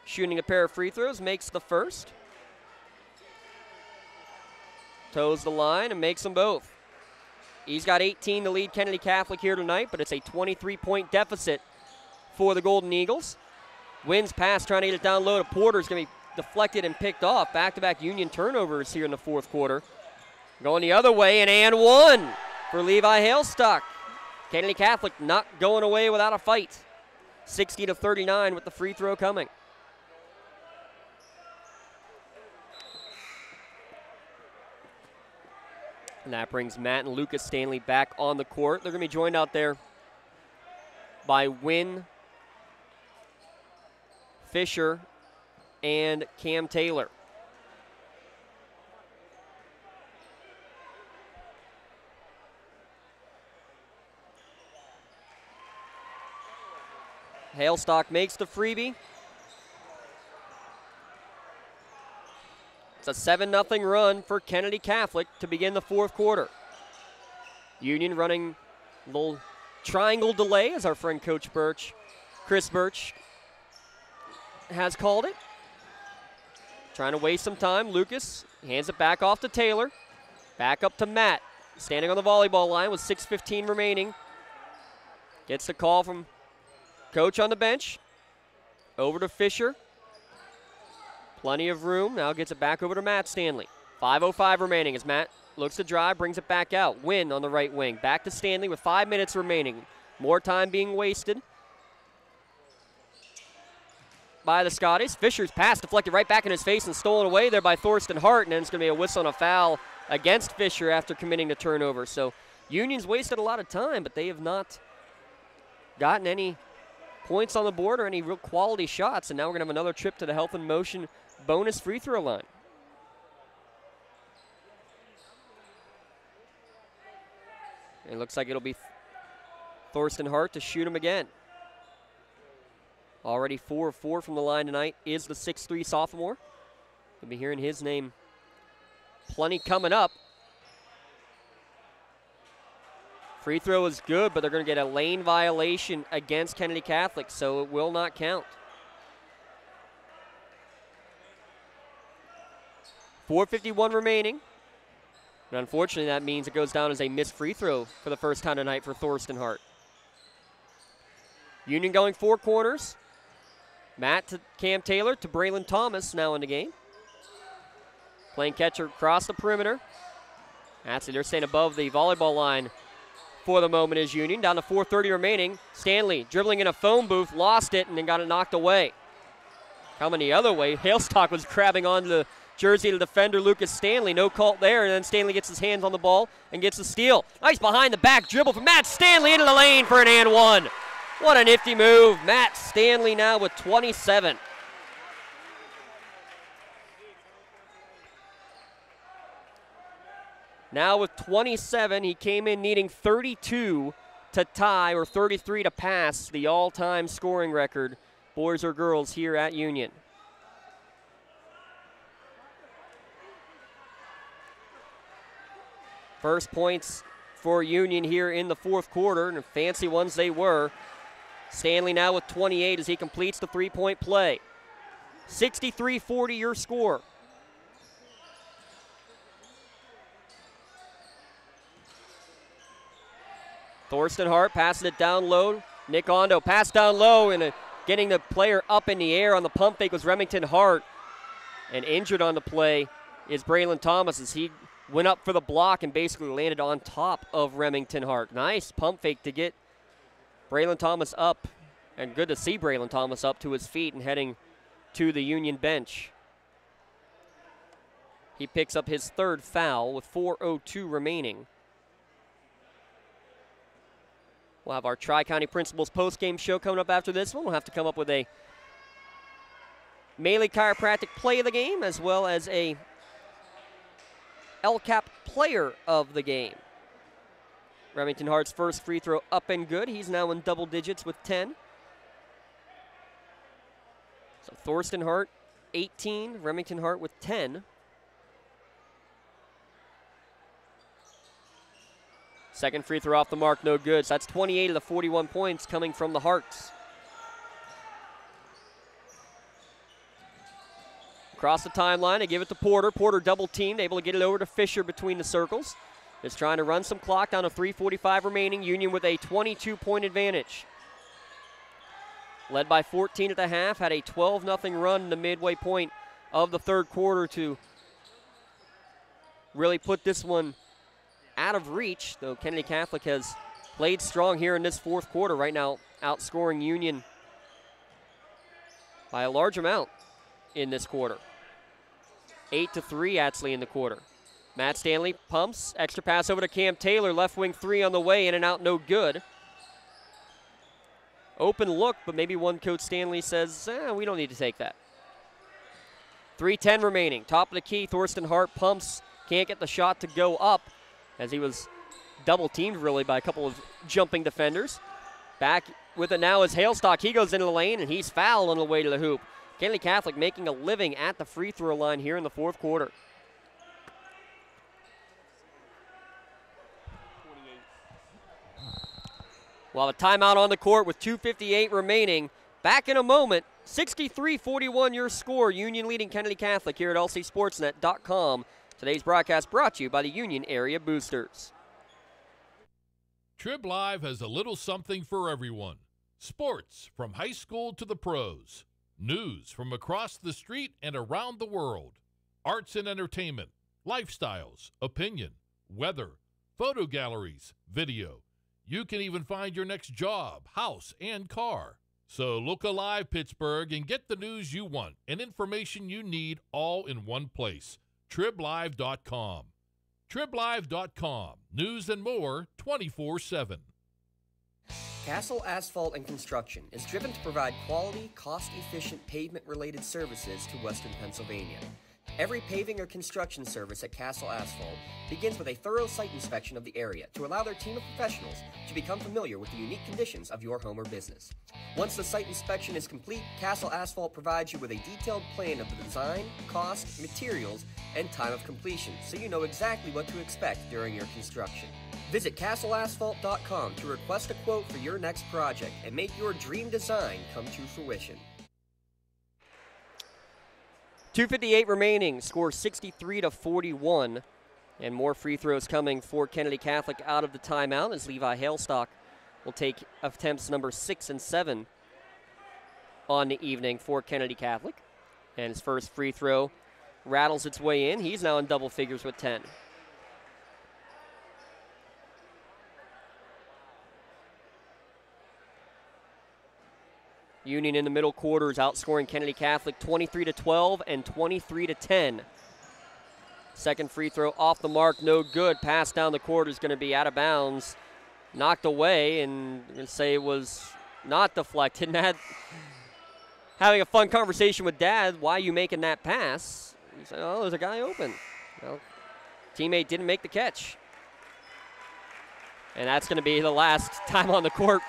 shooting a pair of free throws, makes the first. Toes the line and makes them both. He's got 18 to lead Kennedy Catholic here tonight, but it's a 23-point deficit for the Golden Eagles. Wynn's pass trying to get it down low to Porter is going to be deflected and picked off. Back-to-back Union turnovers here in the fourth quarter. Going the other way, and one for Levi Hailstock. Kennedy Catholic not going away without a fight. 60-39 with the free throw coming. And that brings Matt and Lucas Stanley back on the court. They're going to be joined out there by Wynn, Fisher, and Cam Taylor. Hailstock makes the freebie. It's a 7-0 run for Kennedy Catholic to begin the fourth quarter. Union running a little triangle delay, as our friend Coach Chris Birch, has called it. trying to waste some time. Lucas hands it back off to Taylor. Back up to Matt, standing on the volleyball line with 6:15 remaining. Gets the call from coach on the bench. Over to Fisher. Plenty of room. Now gets it back over to Matt Stanley. 5:05 remaining as Matt looks to drive, brings it back out. Win on the right wing. Back to Stanley with 5 minutes remaining. More time being wasted by the Scotties. Fisher's pass deflected right back in his face and stolen away there by Thorsten Hart, and then it's going to be a whistle and a foul against Fisher after committing the turnover. So Union's wasted a lot of time, but they have not gotten any points on the board or any real quality shots, and now we're going to have another trip to the Health and Motion bonus free throw line. It looks like it'll be Thorsten Hart to shoot him again. Already 4 of 4 from the line tonight is the 6'3 sophomore. We'll be hearing his name plenty coming up. Free throw is good, but they're going to get a lane violation against Kennedy Catholic, so it will not count. 4:51 remaining. And unfortunately, that means it goes down as a missed free throw for the first time tonight for Thorsten Hart. Union going 4 corners. Matt to Cam Taylor to Braylon Thomas now in the game. Playing catcher across the perimeter. Actually, they're staying above the volleyball line for the moment is Union. Down to 4:30 remaining. Stanley dribbling in a phone booth, lost it, and then got it knocked away. Coming the other way, Halestock was grabbing onto the jersey of the defender, Lucas Stanley. No call there, and then Stanley gets his hands on the ball and gets the steal. Nice behind the back dribble from Matt Stanley into the lane for an and one. What a nifty move. Matt Stanley now with 27. Now with 27, he came in needing 32 to tie or 33 to pass the all-time scoring record, boys or girls, here at Union. First points for Union here in the fourth quarter, and fancy ones they were. Stanley now with 28 as he completes the three-point play. 63-40 your score. Thorsten Hart passing it down low. Nick Ondo pass down low and getting the player up in the air on the pump fake was Remington Hart. And injured on the play is Braylon Thomas as he went up for the block and basically landed on top of Remington Hart. Nice pump fake to get Braylon Thomas up, and good to see Braylon Thomas up to his feet and heading to the Union bench. He picks up his third foul with 4:02 remaining. We'll have our Tri-County Principals post-game show coming up after this one. We'll have to come up with a Melee Chiropractic play of the game as well as a LCAP player of the game. Remington Hart's first free throw up and good. He's now in double digits with 10. So Thorsten Hart, 18. Remington Hart with 10. Second free throw off the mark, no good. So that's 28 of the 41 points coming from the Harts. Across the timeline, they give it to Porter. Porter double teamed, able to get it over to Fisher between the circles. Just trying to run some clock down to 3:45 remaining. Union with a 22-point advantage. Led by 14 at the half, had a 12-0 run in the midway point of the third quarter to really put this one out of reach, though Kennedy Catholic has played strong here in this fourth quarter right now, outscoring Union by a large amount in this quarter. 8-3 actually in the quarter. Matt Stanley pumps, extra pass over to Cam Taylor, left wing three on the way, in and out, no good. Open look, but maybe one coach Stanley says, we don't need to take that. 3:10 remaining, top of the key, Thorsten Hart pumps, can't get the shot to go up as he was double teamed really by a couple of jumping defenders. Back with it now is Halestock. He goes into the lane and he's fouled on the way to the hoop. Kennedy Catholic making a living at the free throw line here in the fourth quarter. We'll have a timeout on the court with 2:58 remaining. Back in a moment. 63-41 your score. Union leading Kennedy Catholic here at lcsportsnet.com. Today's broadcast brought to you by the Union Area Boosters. Trib Live has a little something for everyone. Sports from high school to the pros. News from across the street and around the world. Arts and entertainment, lifestyles, opinion, weather, photo galleries, video. You can even find your next job, house, and car. So look alive, Pittsburgh, and get the news you want and information you need all in one place. TribLive.com. TribLive.com. News and more 24/7. Castle Asphalt and Construction is driven to provide quality, cost-efficient pavement-related services to Western Pennsylvania. Every paving or construction service at Castle Asphalt begins with a thorough site inspection of the area to allow their team of professionals to become familiar with the unique conditions of your home or business. Once the site inspection is complete, Castle Asphalt provides you with a detailed plan of the design, cost, materials, and time of completion, so you know exactly what to expect during your construction. Visit castleasphalt.com to request a quote for your next project and make your dream design come to fruition. 2:58 remaining, score 63-41, and more free throws coming for Kennedy Catholic out of the timeout as Levi Hailstock will take attempts number 6 and 7 on the evening for Kennedy Catholic. And his first free throw rattles its way in. He's now in double figures with 10. Union in the middle quarters outscoring Kennedy Catholic 23-12 and 23-10. Second free throw off the mark, no good. Pass down the court is going to be out of bounds. Knocked away, and I'm going to say it was not deflected. Nat having a fun conversation with Dad, why are you making that pass? He said, oh, there's a guy open. Well, teammate didn't make the catch. And that's going to be the last time on the court.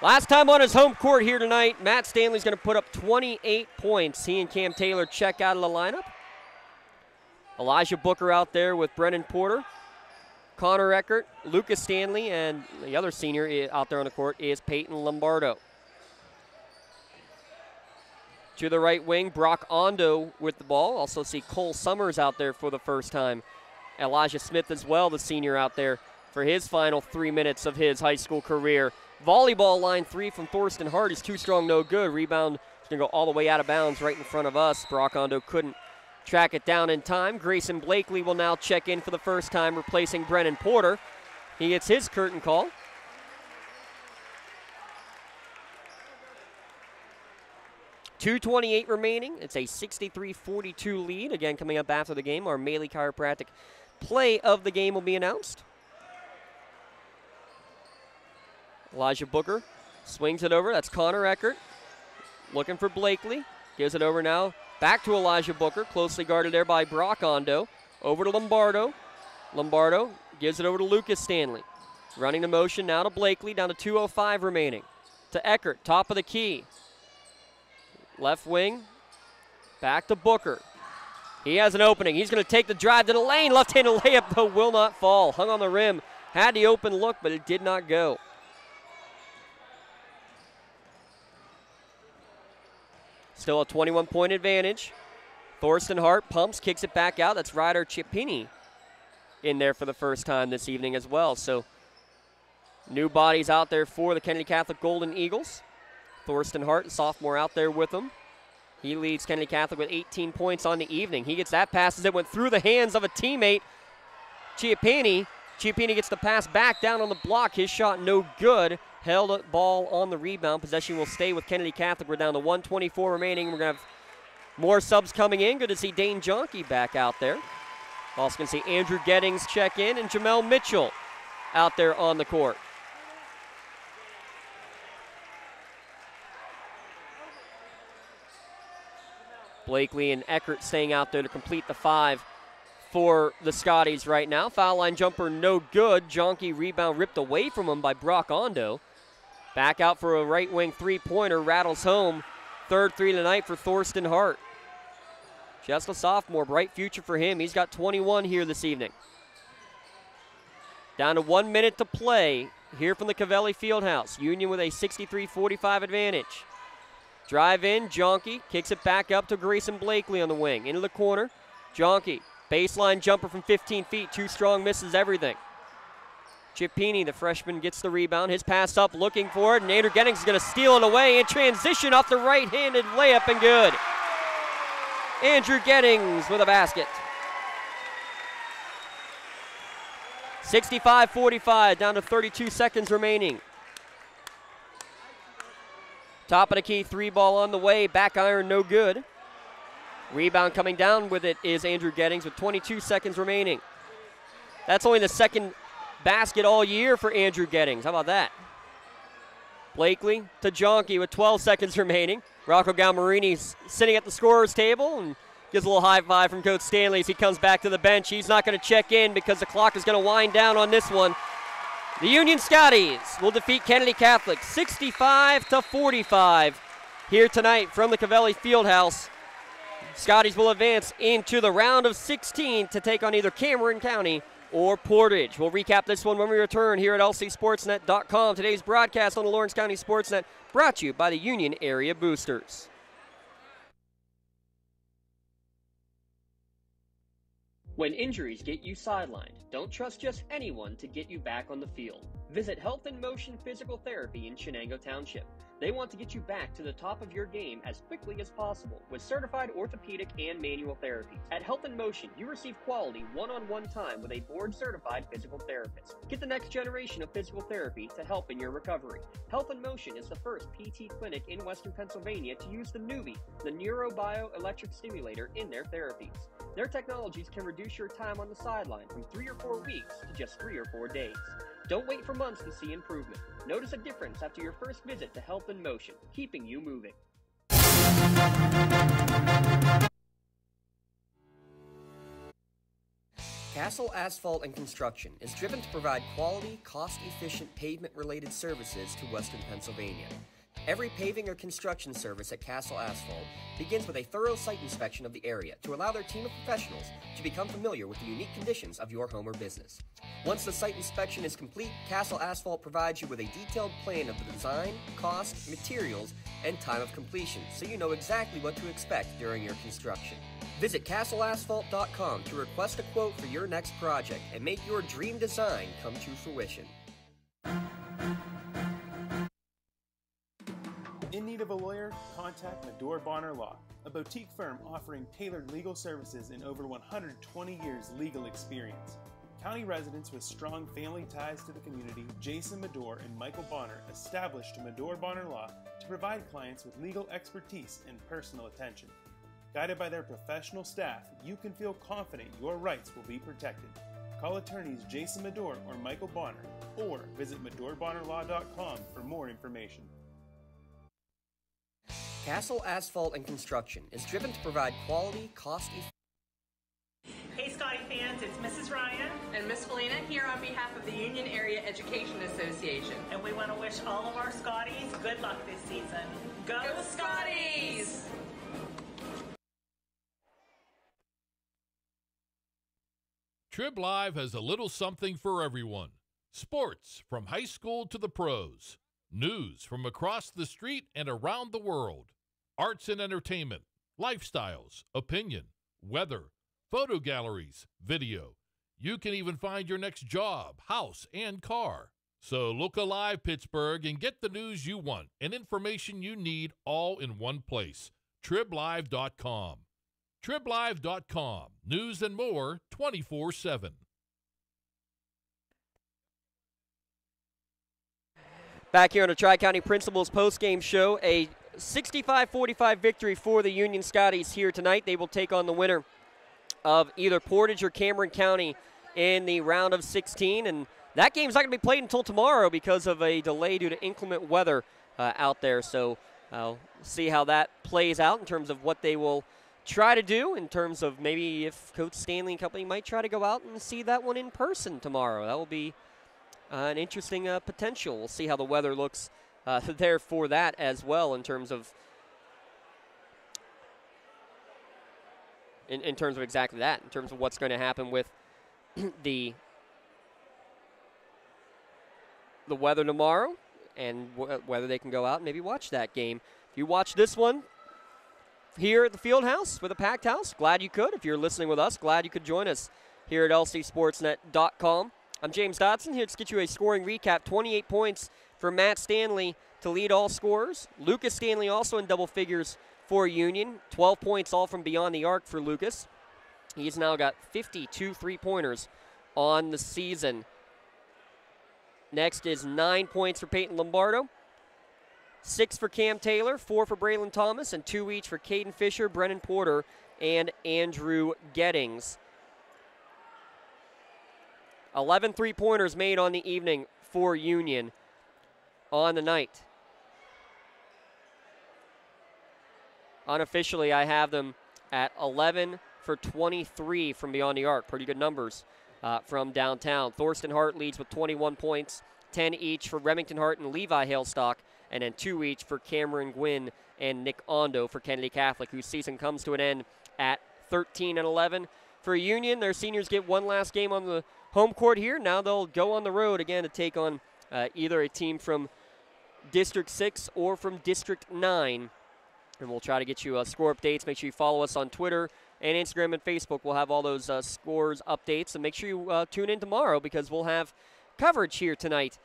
Last time on his home court here tonight, Matt Stanley's going to put up 28 points. He and Cam Taylor check out of the lineup. Elijah Booker out there with Brennan Porter, Connor Eckert, Lucas Stanley, and the other senior out there on the court is Peyton Lombardo. To the right wing, Brock Ondo with the ball. Also see Cole Summers out there for the first time. Elijah Smith as well, the senior out there for his final 3 minutes of his high school career. Volleyball line 3 from Thorsten Hart is too strong, no good. Rebound is going to go all the way out of bounds right in front of us. Brock Ondo couldn't track it down in time. Grayson Blakely will now check in for the first time, replacing Brennan Porter. He gets his curtain call. .228 remaining. It's a 63-42 lead. Again, coming up after the game, our Maley Chiropractic play of the game will be announced. Elijah Booker swings it over. That's Connor Eckert looking for Blakely. Gives it over now. Back to Elijah Booker, closely guarded there by Brock Ondo. Over to Lombardo. Lombardo gives it over to Lucas Stanley. Running the motion now to Blakely, down to 2:05 remaining. To Eckert, top of the key. Left wing, back to Booker. He has an opening. He's going to take the drive to the lane. Left-handed layup, though, will not fall. Hung on the rim. Had the open look, but it did not go. Still a 21-point advantage. Thorsten Hart pumps, kicks it back out. That's Ryder Chippini in there for the first time this evening as well. So new bodies out there for the Kennedy Catholic Golden Eagles. Thorsten Hart, sophomore, out there with them. He leads Kennedy Catholic with 18 points on the evening. He gets that pass as it went through the hands of a teammate, Chiappini. Chiappini gets the pass back down on the block. His shot no good. Held a ball on the rebound. Possession will stay with Kennedy Catholic. We're down to 1:24 remaining. We're going to have more subs coming in. Good to see Dane Jonke back out there. Also going to see Andrew Gettings check in and Jamel Mitchell out there on the court. Blakely and Eckert staying out there to complete the 5 for the Scotties right now. Foul line jumper no good. Jonke rebound ripped away from him by Brock Ondo. Back out for a right wing three-pointer. Rattles home. Third three tonight for Thorsten Hart. Just a sophomore. Bright future for him. He's got 21 here this evening. Down to 1 minute to play here from the Covelli Fieldhouse. Union with a 63-45 advantage. Drive in, Jonke kicks it back up to Grayson Blakely on the wing. Into the corner, Jonke, baseline jumper from 15 feet, too strong, misses everything. Chippini, the freshman, gets the rebound. His pass up, looking for it, and Andrew Gettings is going to steal it away in transition off the right-handed layup, and good. Andrew Gettings with a basket. 65-45, down to 32 seconds remaining. Top of the key, three ball on the way, back iron, no good. Rebound coming down with it is Andrew Gettings with 22 seconds remaining. That's only the second basket all year for Andrew Gettings. How about that? Blakely to Jonke with 12 seconds remaining. Rocco Galmarini's sitting at the scorer's table and gives a little high five from Coach Stanley as he comes back to the bench. He's not going to check in because the clock is going to wind down on this one. The Union Scotties will defeat Kennedy Catholic 65-45 here tonight from the Covelli Fieldhouse. Scotties will advance into the round of 16 to take on either Cameron County or Portage. We'll recap this one when we return here at lcsportsnet.com. Today's broadcast on the Lawrence County SportsNet brought to you by the Union Area Boosters. When injuries get you sidelined, don't trust just anyone to get you back on the field. Visit Health in Motion Physical Therapy in Shenango Township. They want to get you back to the top of your game as quickly as possible with certified orthopedic and manual therapy. At Health in Motion, you receive quality one-on-one time with a board-certified physical therapist. Get the next generation of physical therapy to help in your recovery. Health in Motion is the first PT clinic in Western Pennsylvania to use the Nuvie, the neurobioelectric stimulator, in their therapies. Their technologies can reduce your time on the sideline from 3 or 4 weeks to just 3 or 4 days. Don't wait for months to see improvement. Notice a difference after your first visit to Health in Motion, keeping you moving. Castle Asphalt and Construction is driven to provide quality, cost-efficient pavement-related services to Western Pennsylvania. Every paving or construction service at Castle Asphalt begins with a thorough site inspection of the area to allow their team of professionals to become familiar with the unique conditions of your home or business. Once the site inspection is complete, Castle Asphalt provides you with a detailed plan of the design, cost, materials, and time of completion, so you know exactly what to expect during your construction. Visit castleasphalt.com to request a quote for your next project and make your dream design come to fruition. In need of a lawyer? Contact Medore Bonner Law, a boutique firm offering tailored legal services and over 120 years legal experience. County residents with strong family ties to the community, Jason Medore and Michael Bonner, established Medore Bonner Law to provide clients with legal expertise and personal attention. Guided by their professional staff, you can feel confident your rights will be protected. Call attorneys Jason Medore or Michael Bonner, or visit MedoreBonnerLaw.com for more information. Castle Asphalt and Construction is driven to provide quality, cost-efficient. Hey Scotty fans, it's Mrs. Ryan and Miss Felina here on behalf of the Union Area Education Association. And we want to wish all of our Scotties good luck this season. Go Scotties! Trib Live has a little something for everyone. Sports from high school to the pros. News from across the street and around the world. Arts and entertainment, lifestyles, opinion, weather, photo galleries, video. You can even find your next job, house, and car. So look alive, Pittsburgh, and get the news you want and information you need all in one place. TribLive.com. TribLive.com. News and more 24/7. Back here on the Tri-County Principals postgame show, a 65-45 victory for the Union Scotties here tonight. They will take on the winner of either Portage or Cameron County in the round of 16. And that game's not going to be played until tomorrow because of a delay due to inclement weather out there. So I'll see how that plays out in terms of what they will try to do, in terms of maybe if Coach Stanley and company might try to go out and see that one in person tomorrow. That will be an interesting potential. We'll see how the weather looks there for that as well in terms of in terms of exactly that, in terms of what's going to happen with the the weather tomorrow and whether they can go out and maybe watch that game. If you watch this one here at the field house with a packed house, glad you could. If you're listening with us, glad you could join us here at lcsportsnet.com. I'm James Dotson here to get you a scoring recap. 28 points for Matt Stanley to lead all scorers. Lucas Stanley also in double figures for Union. 12 points all from beyond the arc for Lucas. He's now got 52 three-pointers on the season. Next is 9 points for Peyton Lombardo. 6 for Cam Taylor, 4 for Braylon Thomas, and 2 each for Caden Fisher, Brennan Porter, and Andrew Gettings. 11 three-pointers made on the evening for Union on the night. Unofficially, I have them at 11 for 23 from beyond the arc. Pretty good numbers from downtown. Thorsten Hart leads with 21 points, 10 each for Remington Hart and Levi Hailstock, and then 2 each for Cameron Gwynn and Nick Ondo for Kennedy Catholic, whose season comes to an end at 13-11. For Union, their seniors get one last game on the home court here. Now they'll go on the road again to take on either a team from District 6 or from District 9. And we'll try to get you score updates. Make sure you follow us on Twitter and Instagram and Facebook. We'll have all those scores updates. And make sure you tune in tomorrow because we'll have coverage here tonight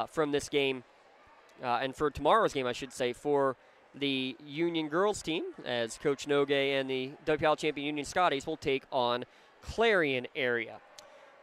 from this game. And for tomorrow's game, I should say, for the Union girls team, as Coach Nogue and the WPIAL champion Union Scotties will take on Clarion area.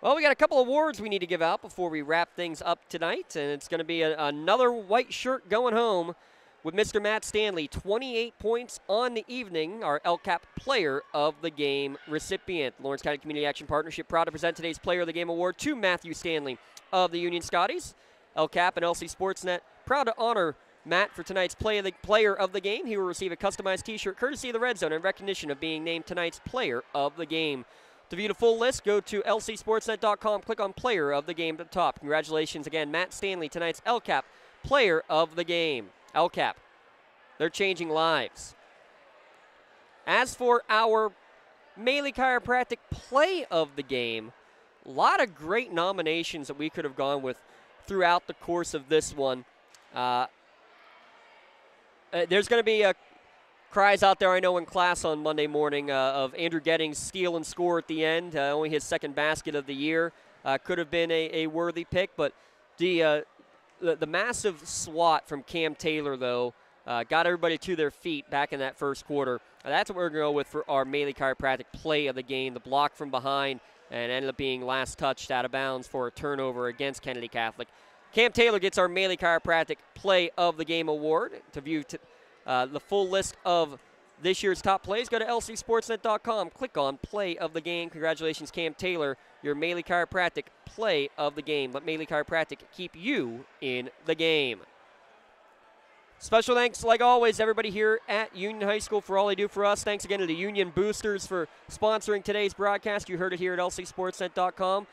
Well, we got a couple of awards we need to give out before we wrap things up tonight, and it's going to be another white shirt going home with Mr. Matt Stanley. 28 points on the evening, our LCAP Player of the Game recipient. Lawrence County Community Action Partnership proud to present today's Player of the Game award to Matthew Stanley of the Union Scotties. LCAP and LC Sportsnet proud to honor Matt for tonight's Player of the Game. He will receive a customized T-shirt courtesy of the Red Zone in recognition of being named tonight's Player of the Game. To view the full list, go to lcsportsnet.com, click on Player of the Game at the top. Congratulations again, Matt Stanley, tonight's LCAP Player of the Game. LCAP, they're changing lives. As for our Melee Chiropractic Play of the Game, a lot of great nominations that we could have gone with throughout the course of this one. There's going to be cries out there, I know, in class on Monday morning of Andrew Gettings' steal and score at the end, only his second basket of the year. Could have been a worthy pick, but the massive swat from Cam Taylor, though, got everybody to their feet back in that first quarter. That's what we're going to go with for our Melee Chiropractic Play of the Game. The block from behind and ended up being last touched out of bounds for a turnover against Kennedy Catholic. Cam Taylor gets our Melee Chiropractic Play of the Game award. To view the full list of this year's top plays, go to lcsportsnet.com. Click on Play of the Game. Congratulations, Cam Taylor, your Melee Chiropractic Play of the Game. Let Melee Chiropractic keep you in the game. Special thanks, like always, everybody here at Union High School for all they do for us. Thanks again to the Union Boosters for sponsoring today's broadcast. You heard it here at lcsportsnet.com.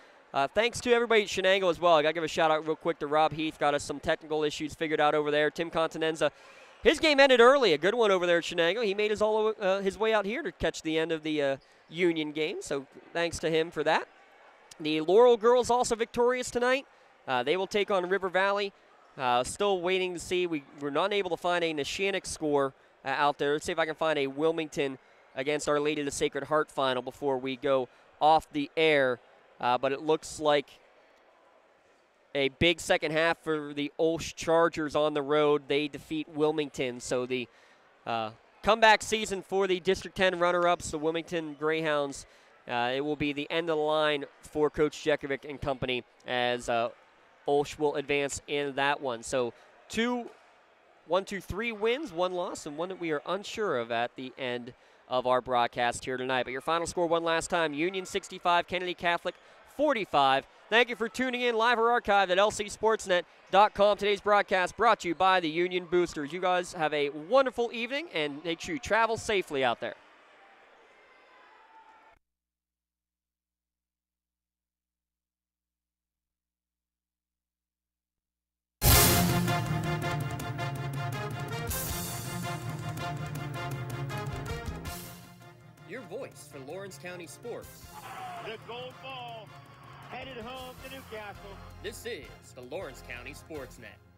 Thanks to everybody at Shenango as well. I got to give a shout out real quick to Rob Heath. Got us some technical issues figured out over there. Tim Continenza, his game ended early. A good one over there at Shenango. He made his way out here to catch the end of the Union game. So thanks to him for that. The Laurel girls also victorious tonight. They will take on River Valley. Still waiting to see. We're not able to find a Neshannock score out there. Let's see if I can find a Wilmington against Our Lady of the Sacred Heart final before we go off the air. But it looks like a big second half for the Olsh Chargers on the road. They defeat Wilmington. So the comeback season for the District 10 runner-ups, the Wilmington Greyhounds, it will be the end of the line for Coach Jekovic and company as Olsh will advance in that one. So 3 wins, 1 loss, and one that we are unsure of at the end of our broadcast here tonight. But your final score one last time, Union 65, Kennedy Catholic 45. Thank you for tuning in live or archived at lcsportsnet.com. Today's broadcast brought to you by the Union Boosters. You guys have a wonderful evening, and make sure you travel safely out there. Your voice for Lawrence County sports. The gold ball headed home to Newcastle. This is the Lawrence County SportsNet.